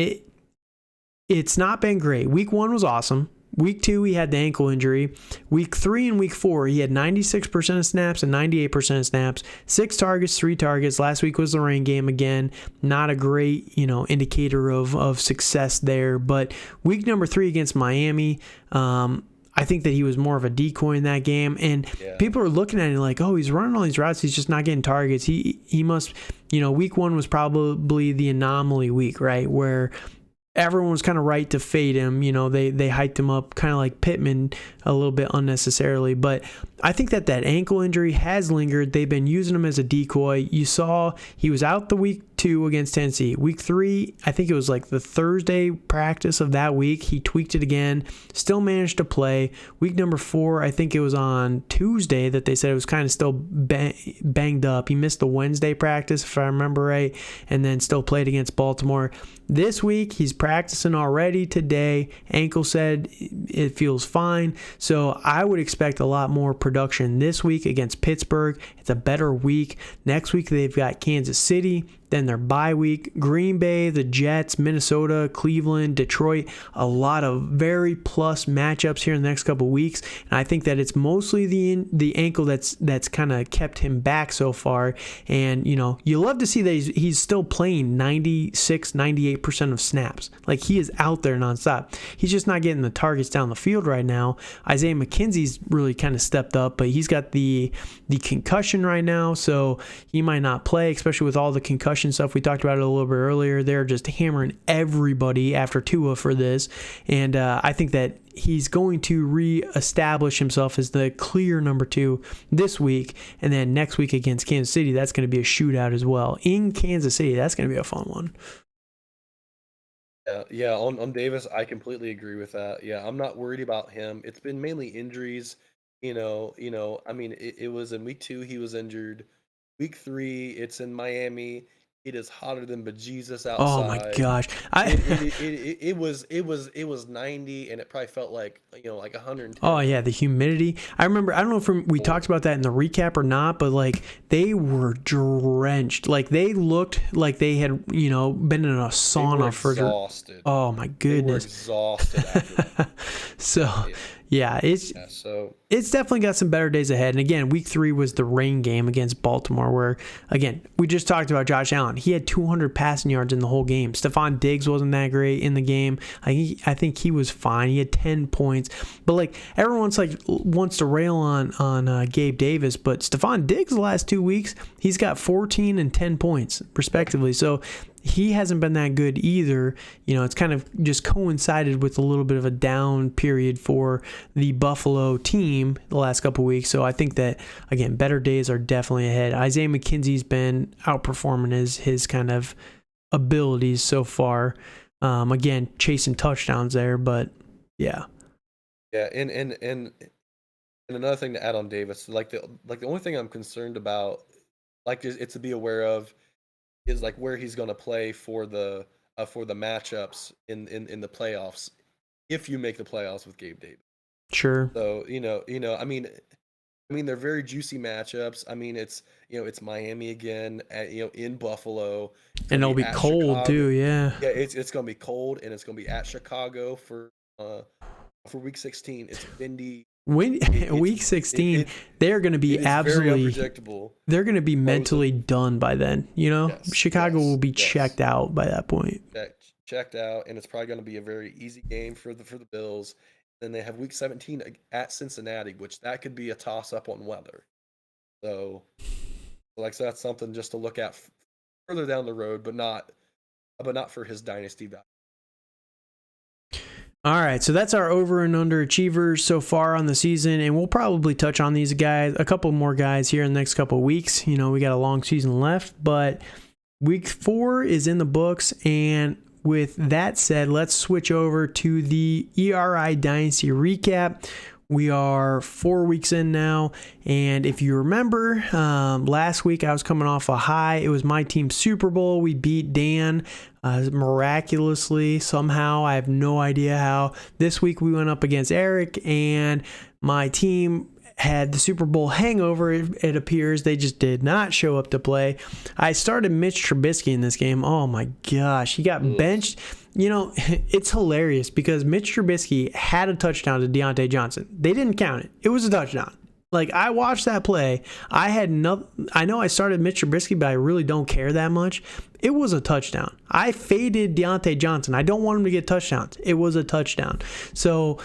it's not been great. Week 1 was awesome. Week 2, he had the ankle injury. Week 3 and week 4, he had 96% of snaps and 98% of snaps. 6 targets, 3 targets. Last week was the rain game again. Not a great, indicator of success there. But week number 3 against Miami, I think that he was more of a decoy in that game. And people are looking at it like, oh, he's running all these routes. He's just not getting targets. He must, week 1 was probably the anomaly week, right? Where everyone was kind of right to fade him. They hyped him up kind of like Pittman a little bit unnecessarily. But I think that ankle injury has lingered. They've been using him as a decoy. You saw he was out the week 2 against Tennessee. Week 3, I think it was like the Thursday practice of that week. He tweaked it again. Still managed to play. Week number 4, I think it was on Tuesday that they said it was kind of still banged up. He missed the Wednesday practice, if I remember right, and then still played against Baltimore. This week, he's practicing already today. Ankle said it feels fine. So I would expect a lot more production this week against Pittsburgh. It's a better week. Next week, they've got Kansas City. Then their bye week, Green Bay, the Jets, Minnesota, Cleveland, Detroit, a lot of very plus matchups here in the next couple of weeks. And I think that it's mostly the ankle that's kind of kept him back so far. And, you love to see that he's still playing 96, 98% of snaps. Like he is out there nonstop. He's just not getting the targets down the field right now. Isaiah McKenzie's really kind of stepped up, but he's got the concussion right now, so he might not play, especially with all the concussion stuff. We talked about it a little bit earlier. They're just hammering everybody after Tua for this. And I think that he's going to reestablish himself as the clear number 2 this week. And then next week against Kansas City, that's going to be a shootout as well. In Kansas City, that's going to be a fun one. Yeah, on Davis, I completely agree with that. Yeah, I'm not worried about him. It's been mainly injuries. I mean, it was in week 2, he was injured. Week 3, it's in Miami. It is hotter than bejesus outside. Oh my gosh! It was 90, and it probably felt like 110. Oh yeah, the humidity. I remember. I don't know if we talked about that in the recap or not, but like they were drenched. Like they looked like they had been in a sauna they were for. Exhausted. Oh my goodness! They were exhausted after that. So. Yeah, it's definitely got some better days ahead. And again, week 3 was the rain game against Baltimore where, again, we just talked about Josh Allen. He had 200 passing yards in the whole game. Stephon Diggs wasn't that great in the game. I think he was fine. He had 10 points. But, like, everyone's, wants to rail on Gabe Davis. But Stephon Diggs the last 2 weeks, he's got 14 and 10 points, respectively. So, he hasn't been that good either. It's kind of just coincided with a little bit of a down period for the Buffalo team the last couple of weeks. So I think that, again, better days are definitely ahead. Isaiah McKenzie's been outperforming his kind of abilities so far. Again, chasing touchdowns there, but yeah. Yeah, and another thing to add on Davis, the only thing I'm concerned about, it's to be aware of, is where he's going to play for the matchups in the playoffs, if you make the playoffs with Gabe Davis. Sure. So I mean they're very juicy matchups. I mean it's Miami again in Buffalo, and it'll be cold Chicago. Too. Yeah. Yeah, it's going to be cold, and it's going to be at Chicago for week 16. It's windy. Week 16, they're going to be very unpredictable. They're going to be mentally done by then. Chicago will be checked out by that point. Checked out, and it's probably going to be a very easy game for the Bills. Then they have Week 17 at Cincinnati, which that could be a toss up on weather. So that's something just to look at further down the road, but not for his dynasty value. All right, so that's our over and underachievers so far on the season, and we'll probably touch on these guys, a couple more guys here in the next couple of weeks. We got a long season left, but Week 4 is in the books, and with that said, let's switch over to the ERI Dynasty recap. We are 4 weeks in now, and if you remember, last week I was coming off a high. It was my team's Super Bowl. We beat Dan miraculously, somehow. I have no idea how. This week we went up against Eric, and my team had the Super Bowl hangover, it appears. They just did not show up to play. I started Mitch Trubisky in this game. Oh my gosh, he got benched. It's hilarious because Mitch Trubisky had a touchdown to Deontay Johnson. They didn't count it. It was a touchdown. I watched that play. I know I started Mitch Trubisky, but I really don't care that much. It was a touchdown. I faded Deontay Johnson. I don't want him to get touchdowns. It was a touchdown. So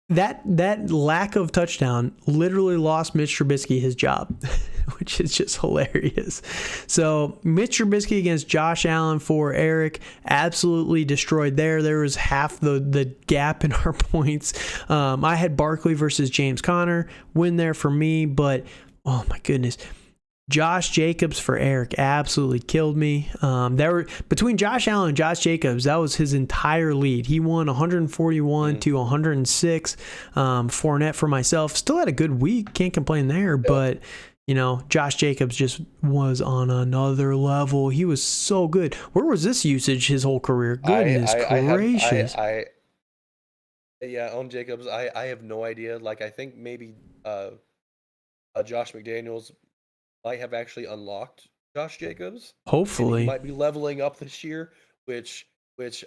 that lack of touchdown literally lost Mitch Trubisky his job, which is just hilarious. So Mitch Trubisky against Josh Allen for Eric, absolutely destroyed there. There was half the gap in our points. I had Barkley versus James Conner, win there for me, but oh my goodness. Josh Jacobs for Eric absolutely killed me. Between Josh Allen and Josh Jacobs, that was his entire lead. He won 141 to 106. Fournette for myself still had a good week. Can't complain there, but Josh Jacobs just was on another level. He was so good. Where was this usage his whole career? Goodness gracious. On Jacobs, I have no idea. I think maybe Josh McDaniels might have actually unlocked Josh Jacobs. Hopefully. He might be leveling up this year, which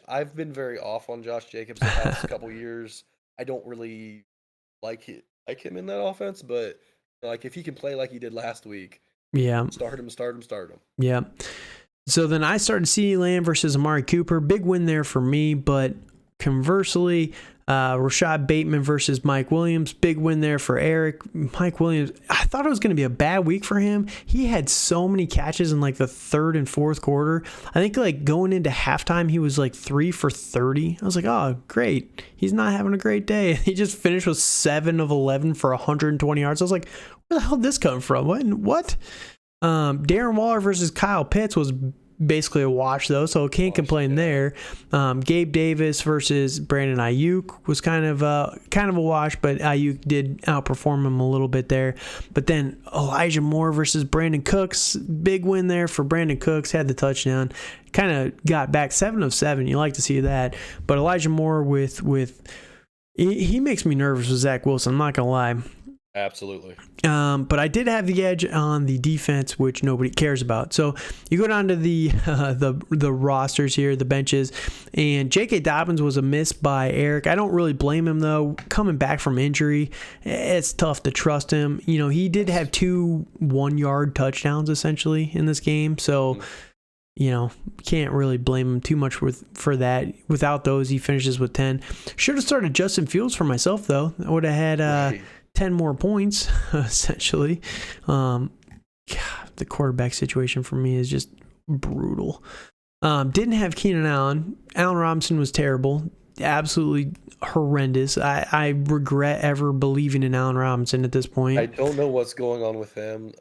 I've been very off on Josh Jacobs the past couple years. I don't really like him in that offense, but if he can play like he did last week, start him. Yeah. So then I started CeeDee Lamb versus Amari Cooper. Big win there for me, but conversely, Rashad Bateman versus Mike Williams. Big win there for Eric. Mike Williams, I thought it was going to be a bad week for him. He had so many catches in the third and fourth quarter. I think going into halftime, he was 3 for 30. I was like, oh, great. He's not having a great day. He just finished with 7 of 11 for 120 yards. I was like, where the hell did this come from? What? Darren Waller versus Kyle Pitts was basically a wash though, so can't complain there. Gabe Davis versus Brandon Ayuk was kind of a wash, but Ayuk did outperform him a little bit there. But then Elijah Moore versus Brandon Cooks, big win there for Brandon Cooks, had the touchdown, kind of got back 7 of 7. You like to see that, but Elijah Moore with he makes me nervous with Zach Wilson. I'm not gonna lie. Absolutely. But I did have the edge on the defense, which nobody cares about. So you go down to the rosters here, the benches, and J.K. Dobbins was a miss by Eric. I don't really blame him, though. Coming back from injury, it's tough to trust him. He did have 2 1-yard touchdowns, essentially, in this game. So, can't really blame him too much for that. Without those, he finishes with 10. Should have started Justin Fields for myself, though. I would have had 10 more points, essentially. The quarterback situation for me is just brutal. Didn't have Keenan Allen. Allen Robinson was terrible. Absolutely horrendous. I regret ever believing in Allen Robinson at this point. I don't know what's going on with him.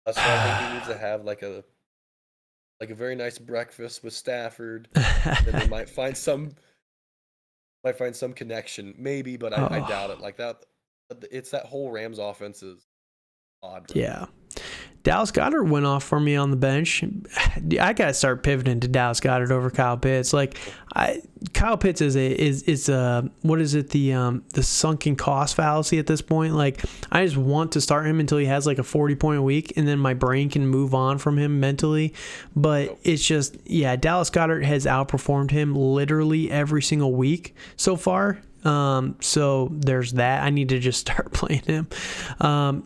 So I think he needs to have a very nice breakfast with Stafford. And they might find some connection, maybe, but I doubt it. It's that whole Rams offense is odd. Yeah. Dallas Goedert went off for me on the bench. I got to start pivoting to Dallas Goedert over Kyle Pitts. Kyle Pitts is what is it? The sunken cost fallacy at this point. I just want to start him until he has a 40-point week, and then my brain can move on from him mentally. But it's just, Dallas Goedert has outperformed him literally every single week so far. So there's that. I need to just start playing him.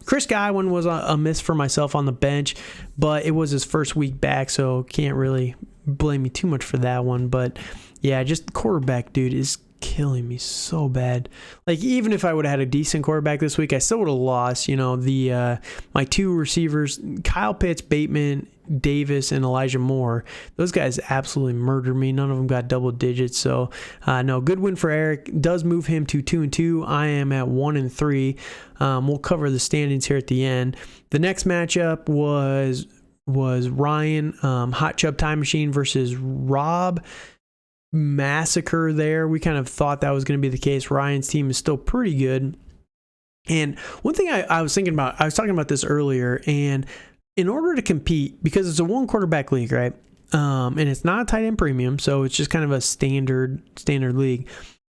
Chris Godwin was a miss for myself on the bench, but it was his first week back, so can't really blame me too much for that one. But yeah, just quarterback, dude, is killing me so bad. Like, even if I would have had a decent quarterback this week, I still would have lost. My two receivers, Kyle Pitts, Bateman, Davis, and Elijah Moore. Those guys absolutely murdered me. None of them got double digits. So no, good win for Eric. Does move him to 2-2. I am at 1-3. We'll cover the standings here at the end. The next matchup was Ryan, Hot Chub Time Machine versus Rob. Massacre there. We kind of thought that was going to be the case. Ryan's team is still pretty good. And one thing I was thinking about, I was talking about this earlier, and in order to compete, because it's a one quarterback league, right? And it's not a tight end premium, so it's just kind of a standard league.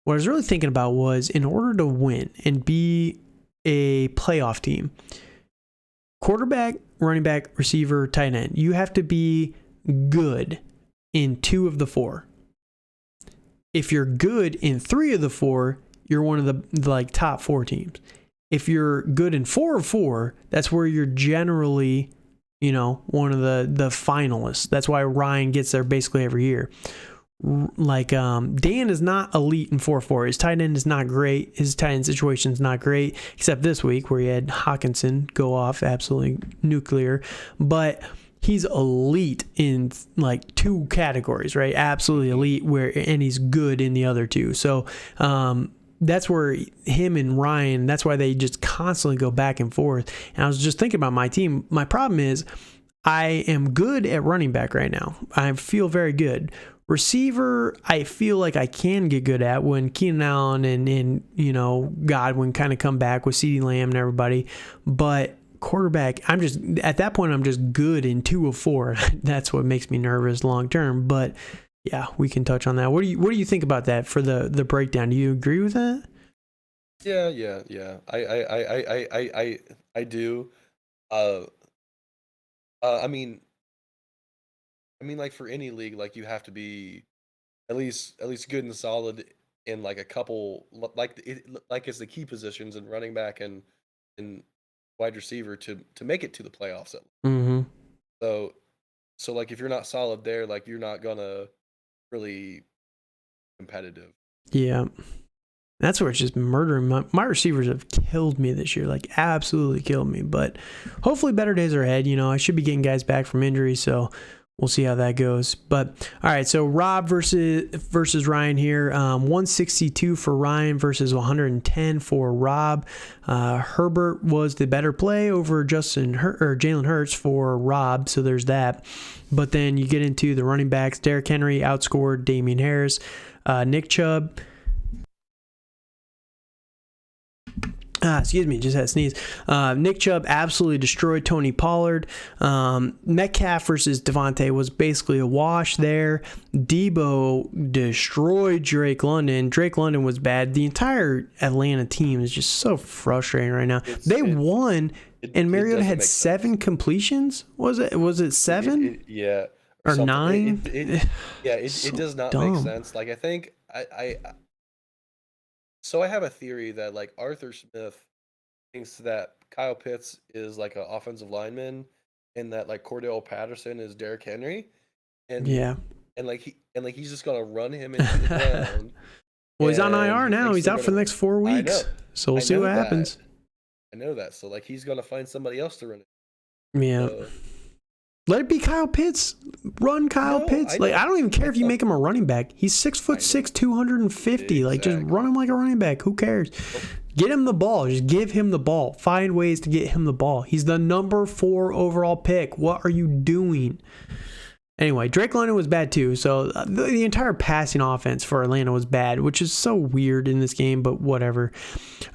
What I was really thinking about was, in order to win and be a playoff team, quarterback, running back, receiver, tight end, you have to be good in 2 of the 4. If you're good in 3 of the 4, you're one of the top 4 teams. If you're good in 4 of 4, that's where you're generally, one of the finalists. That's why Ryan gets there basically every year. Dan is not elite in 4-4. His tight end is not great. His tight end situation is not great, except this week where he had Hawkinson go off absolutely nuclear. But he's elite in 2 categories, right? Absolutely elite, and he's good in the other 2. So that's where him and Ryan, that's why they just constantly go back and forth. And I was just thinking about my team. My problem is I am good at running back right now. I feel very good. Receiver, I feel like I can get good at when Keenan Allen and Godwin kind of come back with CeeDee Lamb and everybody. But quarterback, I'm just good in 2 of 4. That's what makes me nervous long term. But yeah, we can touch on that. What do you think about that for the breakdown? Do you agree with that? Yeah. I do. I mean, like, for any league, like, you have to be at least good and solid in a couple, it's the key positions in running back and wide receiver to make it to the playoffs. Mm-hmm. So if you're not solid there, you're not gonna really competitive. Yeah, that's where it's just murdering. My receivers have killed me this year, absolutely killed me. But hopefully better days are ahead. I should be getting guys back from injury, so we'll see how that goes. But all right, so Rob versus Ryan here. 162 for Ryan versus 110 for Rob. Herbert was the better play over Jalen Hurts for Rob, so there's that. But then you get into the running backs. Derrick Henry outscored Damian Harris. Nick Chubb. Excuse me, just had a sneeze. Nick Chubb absolutely destroyed Tony Pollard. Metcalf versus Devontae was basically a wash there. Debo destroyed Drake London. Drake London was bad. The entire Atlanta team is just so frustrating right now. They won, and Mariota had 7 completions. Was it 7? Yeah. Or 9? It does not make sense. I think So I have a theory that Arthur Smith thinks that Kyle Pitts is an offensive lineman, and that Cordell Patterson is Derrick Henry, and he's just gonna run him into the ground. Well, he's on IR now. He's out for the next 4 weeks, so we'll see what happens. I know that. So he's gonna find somebody else to run it. Yeah. Let it be Kyle Pitts. Run Kyle Pitts. I don't even care if you make him a running back. He's 6'6", 250. Exactly. Just run him like a running back. Who cares? Get him the ball. Just give him the ball. Find ways to get him the ball. He's the number 4 overall pick. What are you doing? Anyway, Drake London was bad too. So the entire passing offense for Atlanta was bad, which is so weird in this game, but whatever.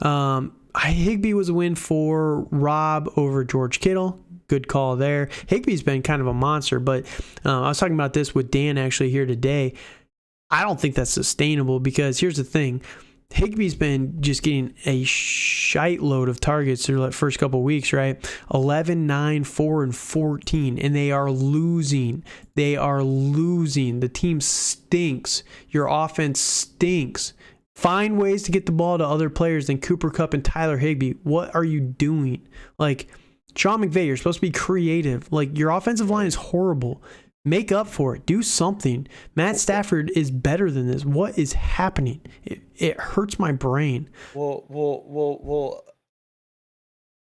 Higbee was a win for Rob over George Kittle. Good call there. Higbee's been kind of a monster, but I was talking about this with Dan actually here today. I don't think that's sustainable because here's the thing. Higbee's been just getting a shite load of targets through the first couple of weeks, right? 11, 9, 4, and 14, and they are losing. The team stinks. Your offense stinks. Find ways to get the ball to other players than Cooper Kupp and Tyler Higbee. What are you doing? Like, Sean McVay, you're supposed to be creative. Like, your offensive line is horrible. Make up for it. Do something. Matt Stafford is better than this. What is happening? It hurts my brain. Well.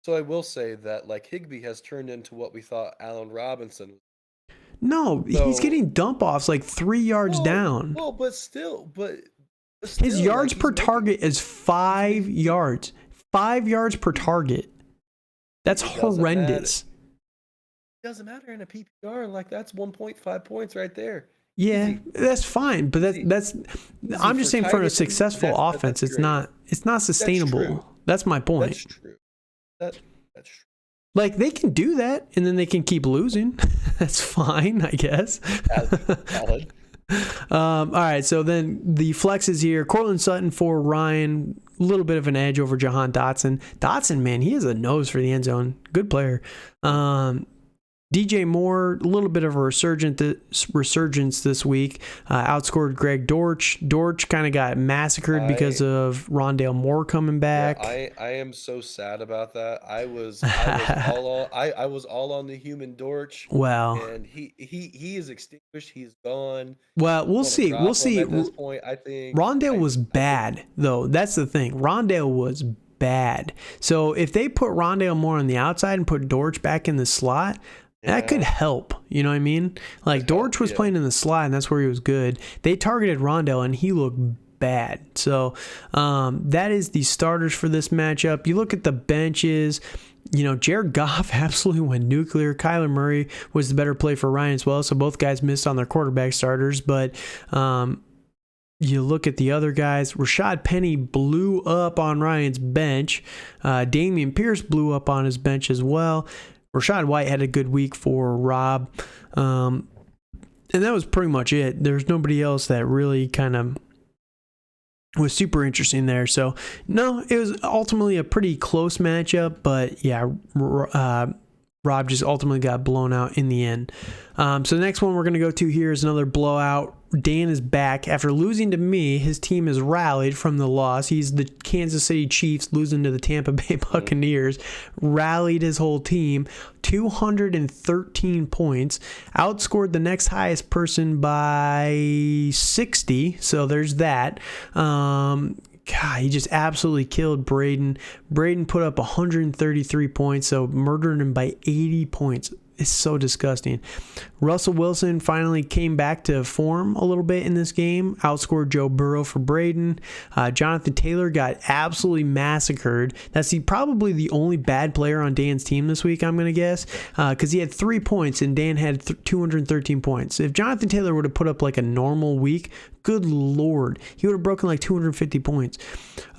So I will say that, like, Higbee has turned into what we thought Allen Robinson was. No, he's getting dump offs like 3 yards down. Well, but still, his yards like, per target is 5 yards. 5 yards per target. That's horrendous. It doesn't matter in a PPR. Like, that's 1.5 points right there. Yeah, Easy. that's fine, but that's I'm just saying for a successful offense, it's not sustainable. That's my point. That's true. That's true. Like, they can do that, and then they can keep losing. That's fine, I guess. Valid. All right, so then the flexes here. Cortland Sutton for Ryan. A little bit of an edge over Jahan Dotson. Dotson, man, he has a nose for the end zone. Good player. DJ Moore, a little bit of a resurgence this week. Outscored Greg Dortch. Dortch kind of got massacred because of Rondale Moore coming back. Yeah, I am so sad about that. I was all on the human Dortch. Well, and he is extinguished. He's gone. Well, we'll see. We'll see. At this point, I think Rondale was bad, though. That's the thing. Rondale was bad. So if they put Rondale Moore on the outside and put Dortch back in the slot, that could help. You know what I mean? Like, Dortch was playing in the slot, and that's where he was good. They targeted Rondale, and he looked bad. So that is the starters for this matchup. You look at the benches. You know, Jared Goff absolutely went nuclear. Kyler Murray was the better play for Ryan as well. So both guys missed on their quarterback starters. But you look at the other guys. Rashad Penny blew up on Ryan's bench. Damian Pierce blew up on his bench as well. Rashad White had a good week for Rob. And that was pretty much it. There's nobody else that really kind of was super interesting there. So, no, it was ultimately a pretty close matchup. But, yeah, Rob just ultimately got blown out in the end. So the next one we're going to go to here is another blowout. Dan is back. After losing to me, his team has rallied from the loss. He's the Kansas City Chiefs losing to the Tampa Bay Buccaneers. Rallied his whole team. 213 points. Outscored the next highest person by 60. So there's that. God, he just absolutely killed Braden. Braden put up 133 points, so murdered him by 80 points. It's so disgusting. Russell Wilson finally came back to form a little bit in this game. Outscored Joe Burrow for Braden. Jonathan Taylor got absolutely massacred. That's probably the only bad player on Dan's team this week, I'm going to guess, because he had 3 points and Dan had 213 points. If Jonathan Taylor would have put up like a normal week, good Lord, he would have broken like 250 points.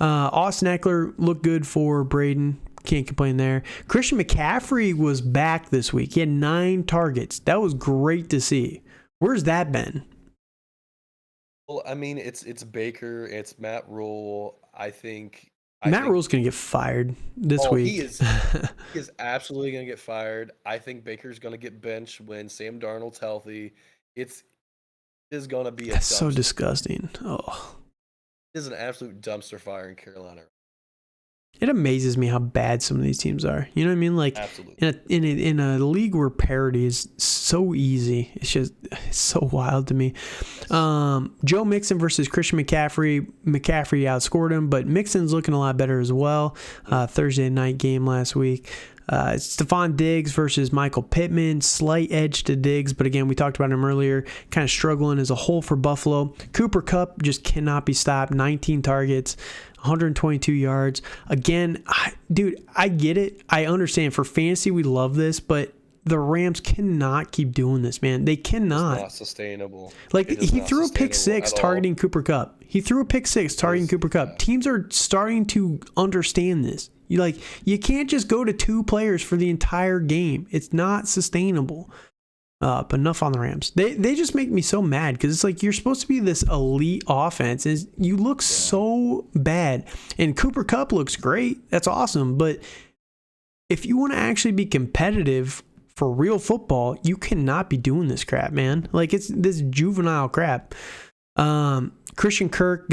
Austin Eckler looked good for Braden. Can't complain there. Christian McCaffrey was back this week. He had 9 targets. That was great to see. Where's that been? Well, I mean, it's Baker, it's Matt Rule. I think Matt Rule's going to get fired this week. He is absolutely going to get fired. I think Baker's going to get benched when Sam Darnold's healthy. It is going to be That's so disgusting. Oh, it is an absolute dumpster fire in Carolina. It amazes me how bad some of these teams are. You know what I mean? Like, absolutely. In a league where parity is so easy, it's so wild to me. Joe Mixon versus Christian McCaffrey. McCaffrey outscored him, but Mixon's looking a lot better as well. Thursday night game last week. Stephon Diggs versus Michael Pittman. Slight edge to Diggs, but again, we talked about him earlier. Kind of struggling as a whole for Buffalo. Cooper Kupp just cannot be stopped. 19 targets. 122 yards. Again, I get it. I understand. For fantasy, we love this, but the Rams cannot keep doing this, man. They cannot. It's not sustainable. Like, he threw a pick 6 targeting Cooper Kupp. Cooper Kupp. Teams are starting to understand this. You can't just go to 2 players for the entire game. It's not sustainable. But enough on the Rams. They just make me so mad because it's like you're supposed to be this elite offense and you look so bad. And Cooper Kupp looks great. That's awesome. But if you want to actually be competitive for real football, you cannot be doing this crap, man. Like, it's this juvenile crap. Christian Kirk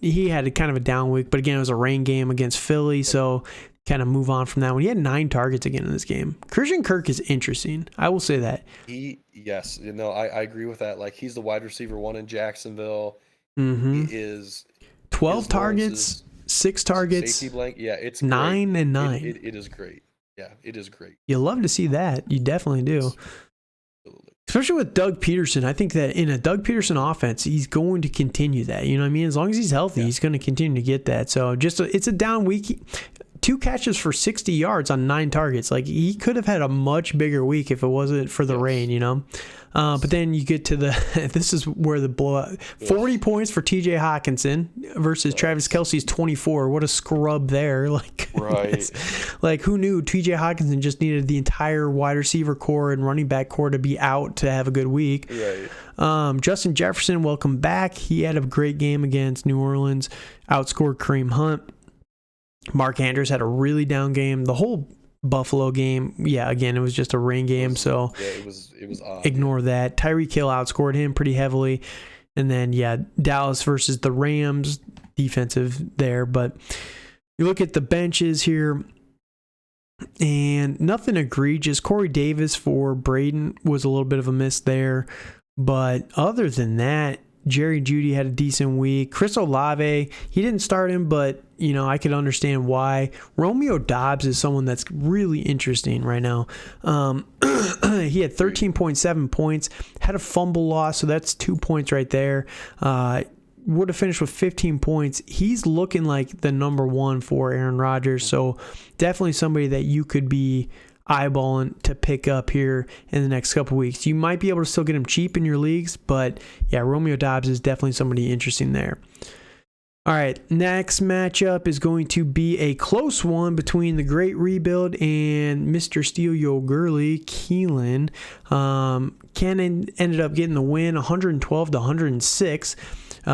he had a kind of a down week, but again, it was a rain game against Philly, so kind of move on from that one. He had 9 targets again in this game. Christian Kirk is interesting. I will say that. Yes, I agree with that. Like, he's the wide receiver 1 in Jacksonville. Mm-hmm. He is 12 targets, 6 targets, safety blank. Yeah, it's 9 great. and 9. It is great. Yeah, it is great. You love to see that. You definitely do. Absolutely. Especially with Doug Peterson. I think that in a Doug Peterson offense, he's going to continue that. You know what I mean? As long as he's healthy, he's going to continue to get that. So it's a down week. 2 catches for 60 yards on 9 targets. Like, he could have had a much bigger week if it wasn't for the rain, you know? But then you get to this is where the blowout. 40 points for TJ Hawkinson versus Travis Kelce's 24. What a scrub there. Like, right. Like, who knew TJ Hawkinson just needed the entire wide receiver core and running back core to be out to have a good week. Right. Justin Jefferson, welcome back. He had a great game against New Orleans, outscored Kareem Hunt. Mark Andrews had a really down game. The whole Buffalo game, again, it was just a rain game, so it was odd. Ignore that. Tyreek Hill outscored him pretty heavily. And then, Dallas versus the Rams, defensive there. But you look at the benches here, and nothing egregious. Corey Davis for Braden was a little bit of a miss there. But other than that, Jerry Jeudy had a decent week. Chris Olave, he didn't start him, but I could understand why. Romeo Doubs is someone that's really interesting right now. He had 13.7 points, had a fumble loss, so that's 2 points right there. Would have finished with 15 points. He's looking like the number 1 for Aaron Rodgers, so definitely somebody that you could be eyeballing to pick up here in the next couple weeks. You might be able to still get him cheap in your leagues, but Romeo Doubs is definitely somebody interesting there. All right, next matchup is going to be a close one between the Great Rebuild and Mr. Steel Yo Gurley, Keelan. Ken ended up getting the win, 112 to 106. Me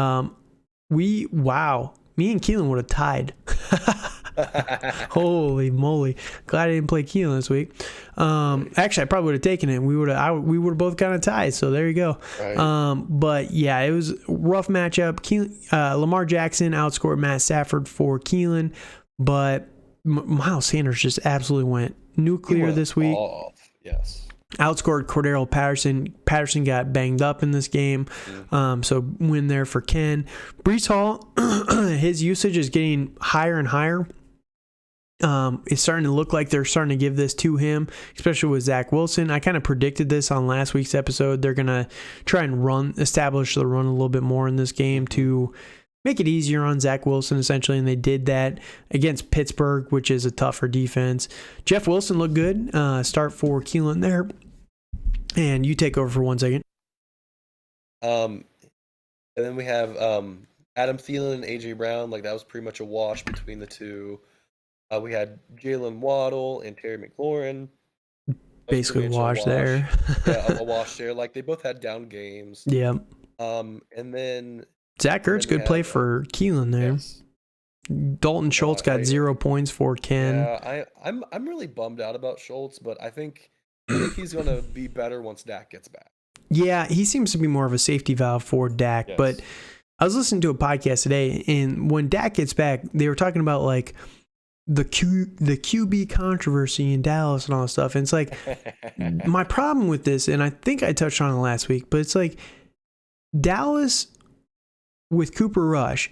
and Keelan would have tied. Holy moly! Glad I didn't play Keelan this week. Actually, I probably would have taken it. We would have both kind of tied. So there you go. Right. But it was a rough matchup. Lamar Jackson outscored Matt Stafford for Keelan, but Miles Sanders just absolutely went nuclear this week. Yes. Outscored Cordero Patterson. Patterson got banged up in this game. So win there for Ken. Breece Hall, his usage is getting higher and higher. It's starting to look like they're starting to give this to him, especially with Zach Wilson. I kind of predicted this on last week's episode. They're going to try and establish the run a little bit more in this game to make it easier on Zach Wilson, essentially, and they did that against Pittsburgh, which is a tougher defense. Jeff Wilson looked good. Start for Keelan there. And you take over for 1 second. And then we have Adam Thielen and A.J. Brown. Like, that was pretty much a wash between the two. We had Jalen Waddle and Terry McLaurin. Basically wash there. A wash there. Like, they both had down games. Yeah. And then Zach Ertz, good play for Keelan there. Yes. Dalton Schultz got 0 points for Ken. Yeah, I'm really bummed out about Schultz, but I think he's going to be better once Dak gets back. Yeah, he seems to be more of a safety valve for Dak. Yes. But I was listening to a podcast today, and when Dak gets back, they were talking about like the QB controversy in Dallas and all that stuff. And it's like, my problem with this, and I think I touched on it last week, but it's like Dallas with Cooper Rush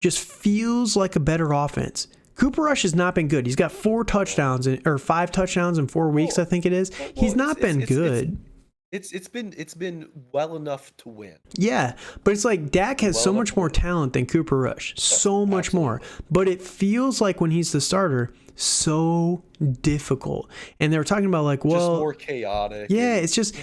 just feels like a better offense. Cooper Rush has not been good. He's got 5 touchdowns in 4 weeks, I think it is. He's not been good. It's been well enough to win. Yeah, but it's like Dak has so much more talent than Cooper Rush. So much more. But it feels like when he's the starter, so difficult. And they were talking about like, well, just more chaotic. Yeah, it's just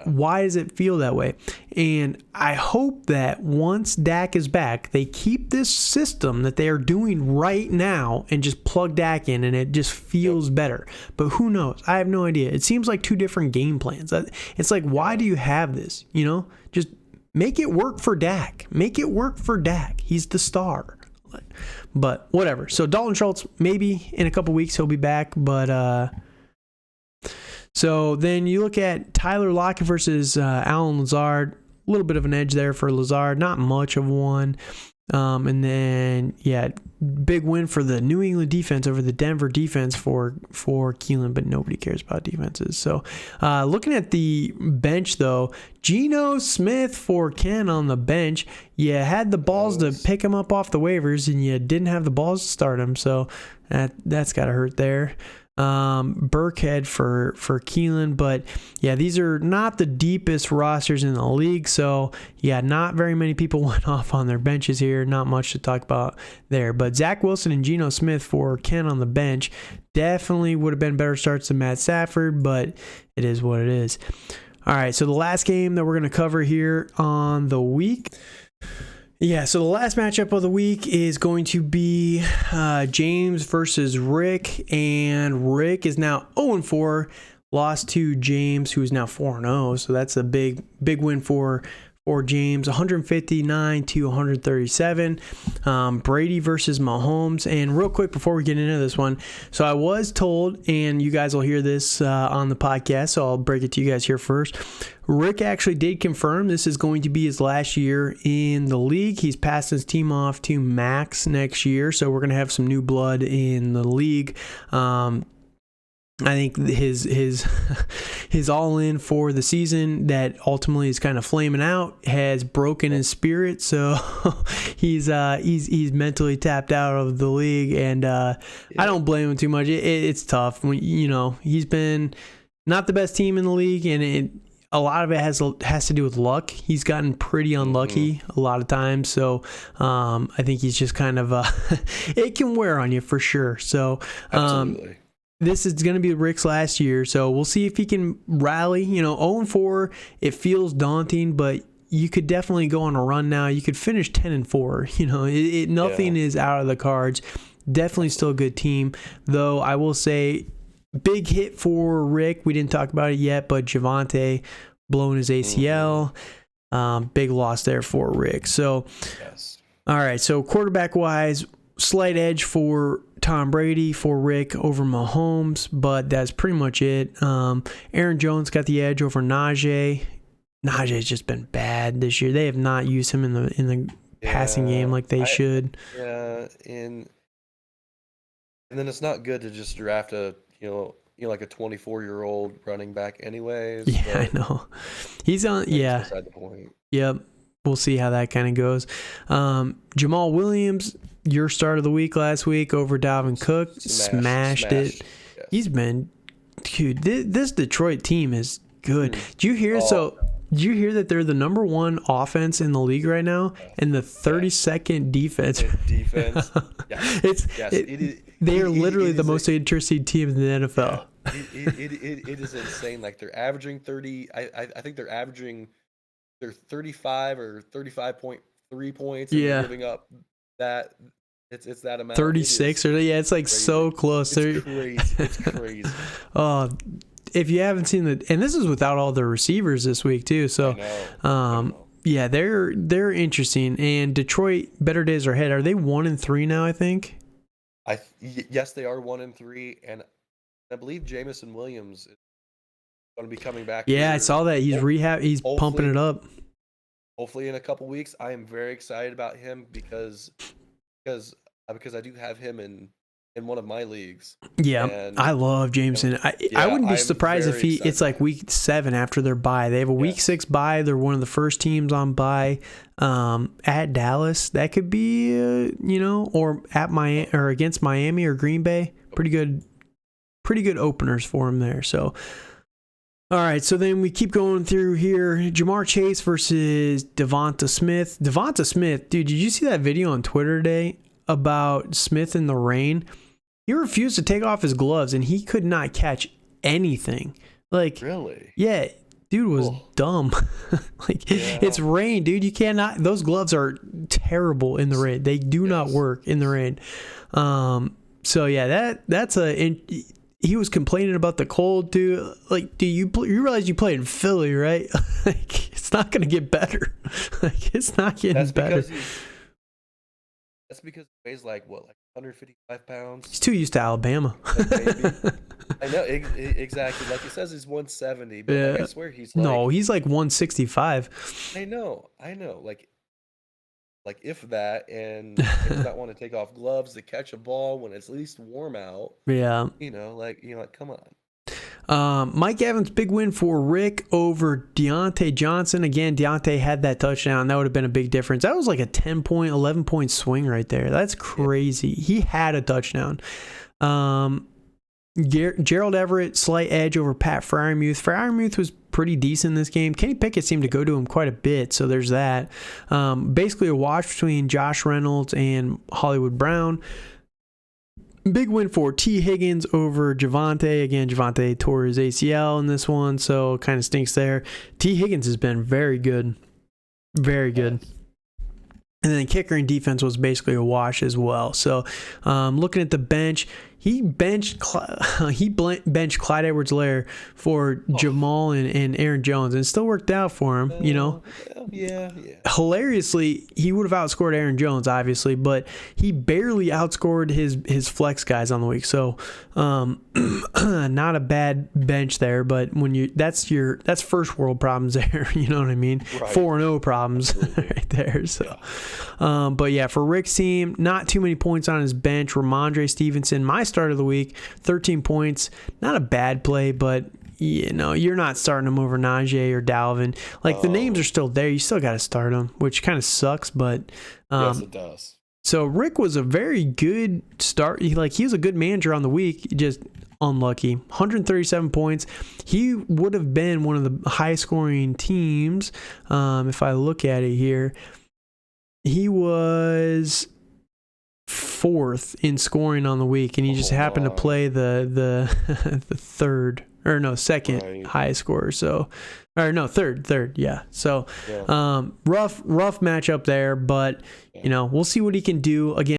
why does it feel that way? And I hope that once Dak is back, they keep this system that they are doing right now and just plug Dak in, and it just feels better. But who knows? I have no idea. It seems like 2 different game plans. It's like, why do you have this? Just make it work for Dak. Make it work for Dak. He's the star. But whatever. So Dalton Schultz, maybe in a couple weeks he'll be back. But so then you look at Tyler Lockett versus Alan Lazard. little bit of an edge there for Lazard, not much of one. And then, big win for the New England defense over the Denver defense for Keelan, but nobody cares about defenses. So, looking at the bench, though, Geno Smith for Ken on the bench. You had the balls to pick him up off the waivers, and you didn't have the balls to start him. So, that's got to hurt there. Burkhead for Keelan, but these are not the deepest rosters in the league, so not very many people went off on their benches here. Not much to talk about there, but Zach Wilson and Geno Smith for Ken on the bench definitely would have been better starts than Matt Stafford, but it is what it is. All right, so the last game that we're going to cover here on the week. So the last matchup of the week is going to be James versus Rick, and Rick is now 0-4, lost to James, who is now 4-0, so that's a big win for James, 159 to 137. Brady versus Mahomes. And real quick before we get into this one, so I was told, and you guys will hear this on the podcast, so I'll break it to you guys here first. Rick actually did confirm this is going to be his last year in the league. He's passed his team off to Max next year, so we're going to have some new blood in the league. I think his his all in for the season that ultimately is kind of flaming out has broken his spirit, so he's mentally tapped out of the league, and I don't blame him too much. It's tough when he's been not the best team in the league, and a lot of it has to do with luck. He's gotten pretty unlucky a lot of times, so I think he's just kind of it can wear on you for sure. So absolutely. This is going to be Rick's last year, so we'll see if he can rally. 0-4, it feels daunting, but you could definitely go on a run now. You could finish 10-4. Nothing is out of the cards. Definitely still a good team, though I will say big hit for Rick. We didn't talk about it yet, but Javonte blowing his ACL. Big loss there for Rick. So, all right, so quarterback-wise, slight edge for Tom Brady for Rick over Mahomes, but that's pretty much it. Aaron Jones got the edge over Najee. Najee's just been bad this year. They have not used him in the passing game like they should. Yeah, and then it's not good to just draft a like a 24-year-old running back anyways. Yeah, I know. He's on. Yeah. Beside the point. Yep. We'll see how that kind of goes. Jamal Williams, your start of the week last week over Dalvin Cook, smashed it. Yes. He's been, dude. This Detroit team is good. Do you hear? Do you hear that they're the number one offense in the league right now and the 32nd defense? Defense. Yes. They are literally the most interesting team in the NFL. Yeah. It is insane. Like they're averaging 30. I think they're averaging. They're 35 or 35.3 points. And they're giving up that. It's that amount. 36 it's like crazy. So close. It's crazy. It's crazy. Oh. If you haven't seen and this is without all the receivers this week too, so I know. Yeah, they're interesting. And Detroit, better days are ahead. Are they 1-3 now? I think. Yes, they are 1-3, and I believe Jameson Williams is going to be coming back. Yeah, I saw that he's He's pumping it up. Hopefully, in a couple weeks. I am very excited about him because I do have him in one of my leagues. Yeah, and I love Jameson. I wouldn't be surprised if it's like week 7 after their bye. They have a week 6 bye. They're one of the first teams on bye at Dallas. That could be, or at Miami or against Miami or Green Bay. Pretty good openers for him there. So, all right. So then we keep going through here. Jamar Chase versus Devonta Smith. Devonta Smith, dude, did you see that video on Twitter today about Smith in the rain? He refused to take off his gloves and he could not catch anything. Like, really? Yeah, dude was dumb. It's rain, dude. You cannot. Those gloves are terrible in the rain. They do not work in the rain. So yeah, that's he was complaining about the cold, dude. Like, do you realize you play in Philly, right? Like, it's not gonna get better. Like, it's not getting better. That's because he weighs like 155 He's pounds, too used to Alabama. like baby. I know exactly. Like he says, he's 170, but like Yeah. I swear he's No, like. he's like 165. I know. Like if that, and does not want to take off gloves to catch a ball when it's at least warm out. Yeah. Like come on. Mike Evans, big win for Rick over Deontay Johnson. Again, Deontay had that touchdown. That would have been a big difference. That was like a 10-point, 11-point swing right there. That's crazy. Yeah. He had a touchdown. Gerald Everett, slight edge over Pat Freiermuth. Freiermuth was pretty decent in this game. Kenny Pickett seemed to go to him quite a bit, so there's that. Basically a wash between Josh Reynolds and Hollywood Brown. Big win for T. Higgins over Javonte. Again, Javonte tore his ACL in this one, so kind of stinks there. T. Higgins has been very good. Very good. And then kicker and defense was basically a wash as well. So looking at the bench, he benched Clyde Edwards-Helaire for Jamal and Aaron Jones, and it still worked out for him, Yeah. Hilariously, he would have outscored Aaron Jones, obviously, but he barely outscored his flex guys on the week. So not a bad bench there, but when that's first world problems there, you know what I mean? Right. 4-0 problems right there. So but yeah, for Rick's team, not too many points on his bench. Ramondre Stevenson, my start of the week, 13 points. Not a bad play, but you're not starting him over Najee or Dalvin. Like, the names are still there. You still got to start them, which kind of sucks, but yes, it does. So Rick was a very good start. He was a good manager on the week, just unlucky. 137 points. He would have been one of the highest scoring teams. If I look at it here, he was fourth in scoring on the week, and he just happened to play the second highest scorer. So, third, yeah. So, rough matchup there, but we'll see what he can do again.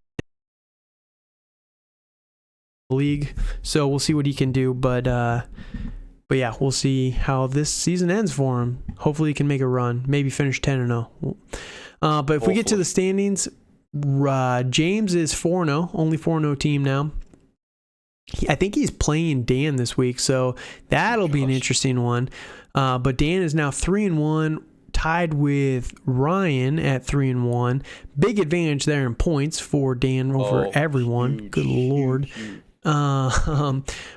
League, so we'll see what he can do, but yeah, we'll see how this season ends for him. Hopefully, he can make a run, maybe finish 10-0. But if we get to the standings, James is 4-0, only 4-0 team now. I think he's playing Dan this week, so that'll be an interesting one. But Dan is now 3-1, tied with Ryan at 3-1. Big advantage there in points for Dan over everyone. Huge, good Lord. Huge.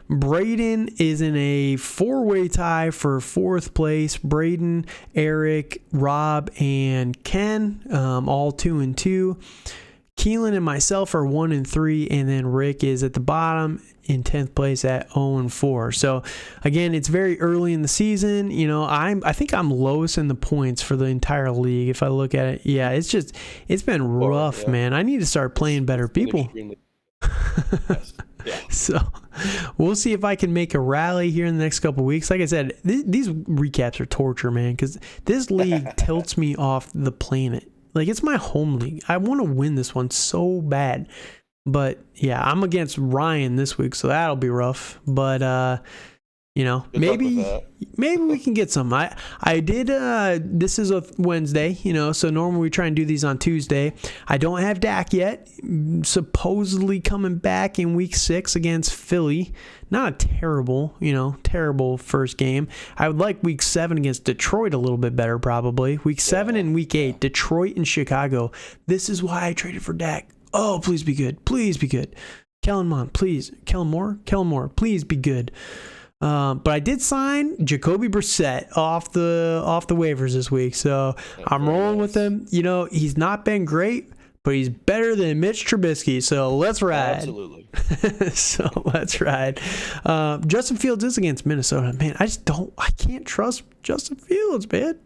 Braden is in a 4-way tie for fourth place. Braden, Eric, Rob, and Ken, all 2-2. Keelan and myself are 1-3, and then Rick is at the bottom in 10th place at 0-4. So again, it's very early in the season. I think I'm lowest in the points for the entire league. If I look at it, yeah, it's been rough, man. I need to start playing better people. Yes. Yeah. So we'll see if I can make a rally here in the next couple of weeks. Like I said, these recaps are torture, man, because this league tilts me off the planet. Like, it's my home league. I want to win this one so bad. But yeah, I'm against Ryan this week, so that'll be rough. But maybe we can get some. I did this is a Wednesday, so normally we try and do these on Tuesday. I don't have Dak yet. Supposedly coming back in week 6 against Philly. Not a terrible first game. I would like week 7 against Detroit a little bit better, probably. Week 7 and week 8, Detroit and Chicago. This is why I traded for Dak. Oh, please be good. Please be good. Kellen Mond, please. Kellen Moore, please be good. But I did sign Jacoby Brissett off the waivers this week, so I'm rolling with him. He's not been great, but he's better than Mitch Trubisky, so let's ride. Absolutely. So let's ride. Justin Fields is against Minnesota. Man, I can't trust Justin Fields, man.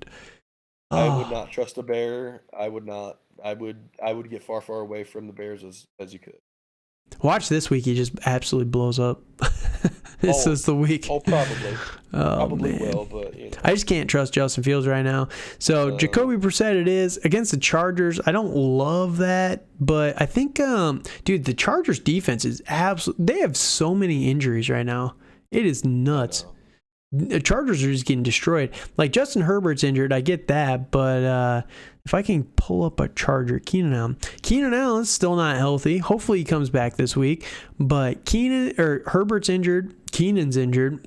I would not trust a Bear. I would not. I would get far away from the Bears as you could. Watch this week. He just absolutely blows up. This is the week. Probably. Probably man. Will, but I just can't trust Justin Fields right now. So Jacoby Brissett it is against the Chargers. I don't love that, but I think, the Chargers defense is absolutely. They have so many injuries right now. It is nuts. the Chargers are just getting destroyed. Like, Justin Herbert's injured, I get that, but if I can pull up a Charger, Keenan Allen's still not healthy. Hopefully he comes back this week, but Herbert's injured, Keenan's injured.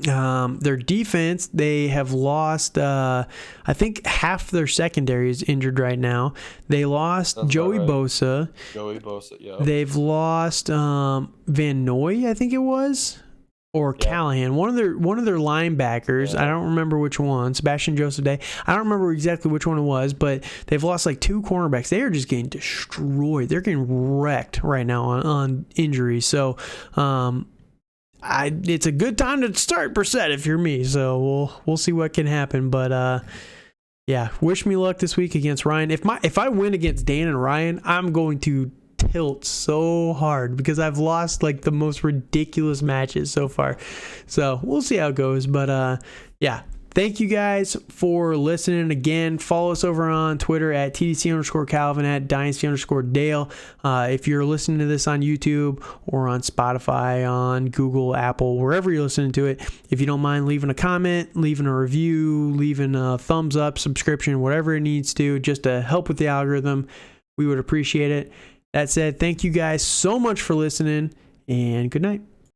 Their defense, they have lost, I think half their secondary is injured right now. They lost Joey Bosa. Yeah. They've lost Van Noy, I think it was, or Callahan. One of their linebackers. Yeah. I don't remember which one. Sebastian Joseph Day. I don't remember exactly which one it was, but they've lost like 2 cornerbacks. They are just getting destroyed. They're getting wrecked right now on injuries. So, it's a good time to start Brissett if you're me. So we'll see what can happen. But yeah, wish me luck this week against Ryan. If I win against Dan and Ryan, I'm going to tilt so hard because I've lost like the most ridiculous matches so far. So we'll see how it goes. But yeah. Thank you guys for listening again. Follow us over on Twitter at TDC_Calvin, at Dynasty_Dale. If you're listening to this on YouTube or on Spotify, on Google, Apple, wherever you're listening to it, if you don't mind leaving a comment, leaving a review, leaving a thumbs up, subscription, whatever it needs to, just to help with the algorithm, we would appreciate it. That said, thank you guys so much for listening, and good night.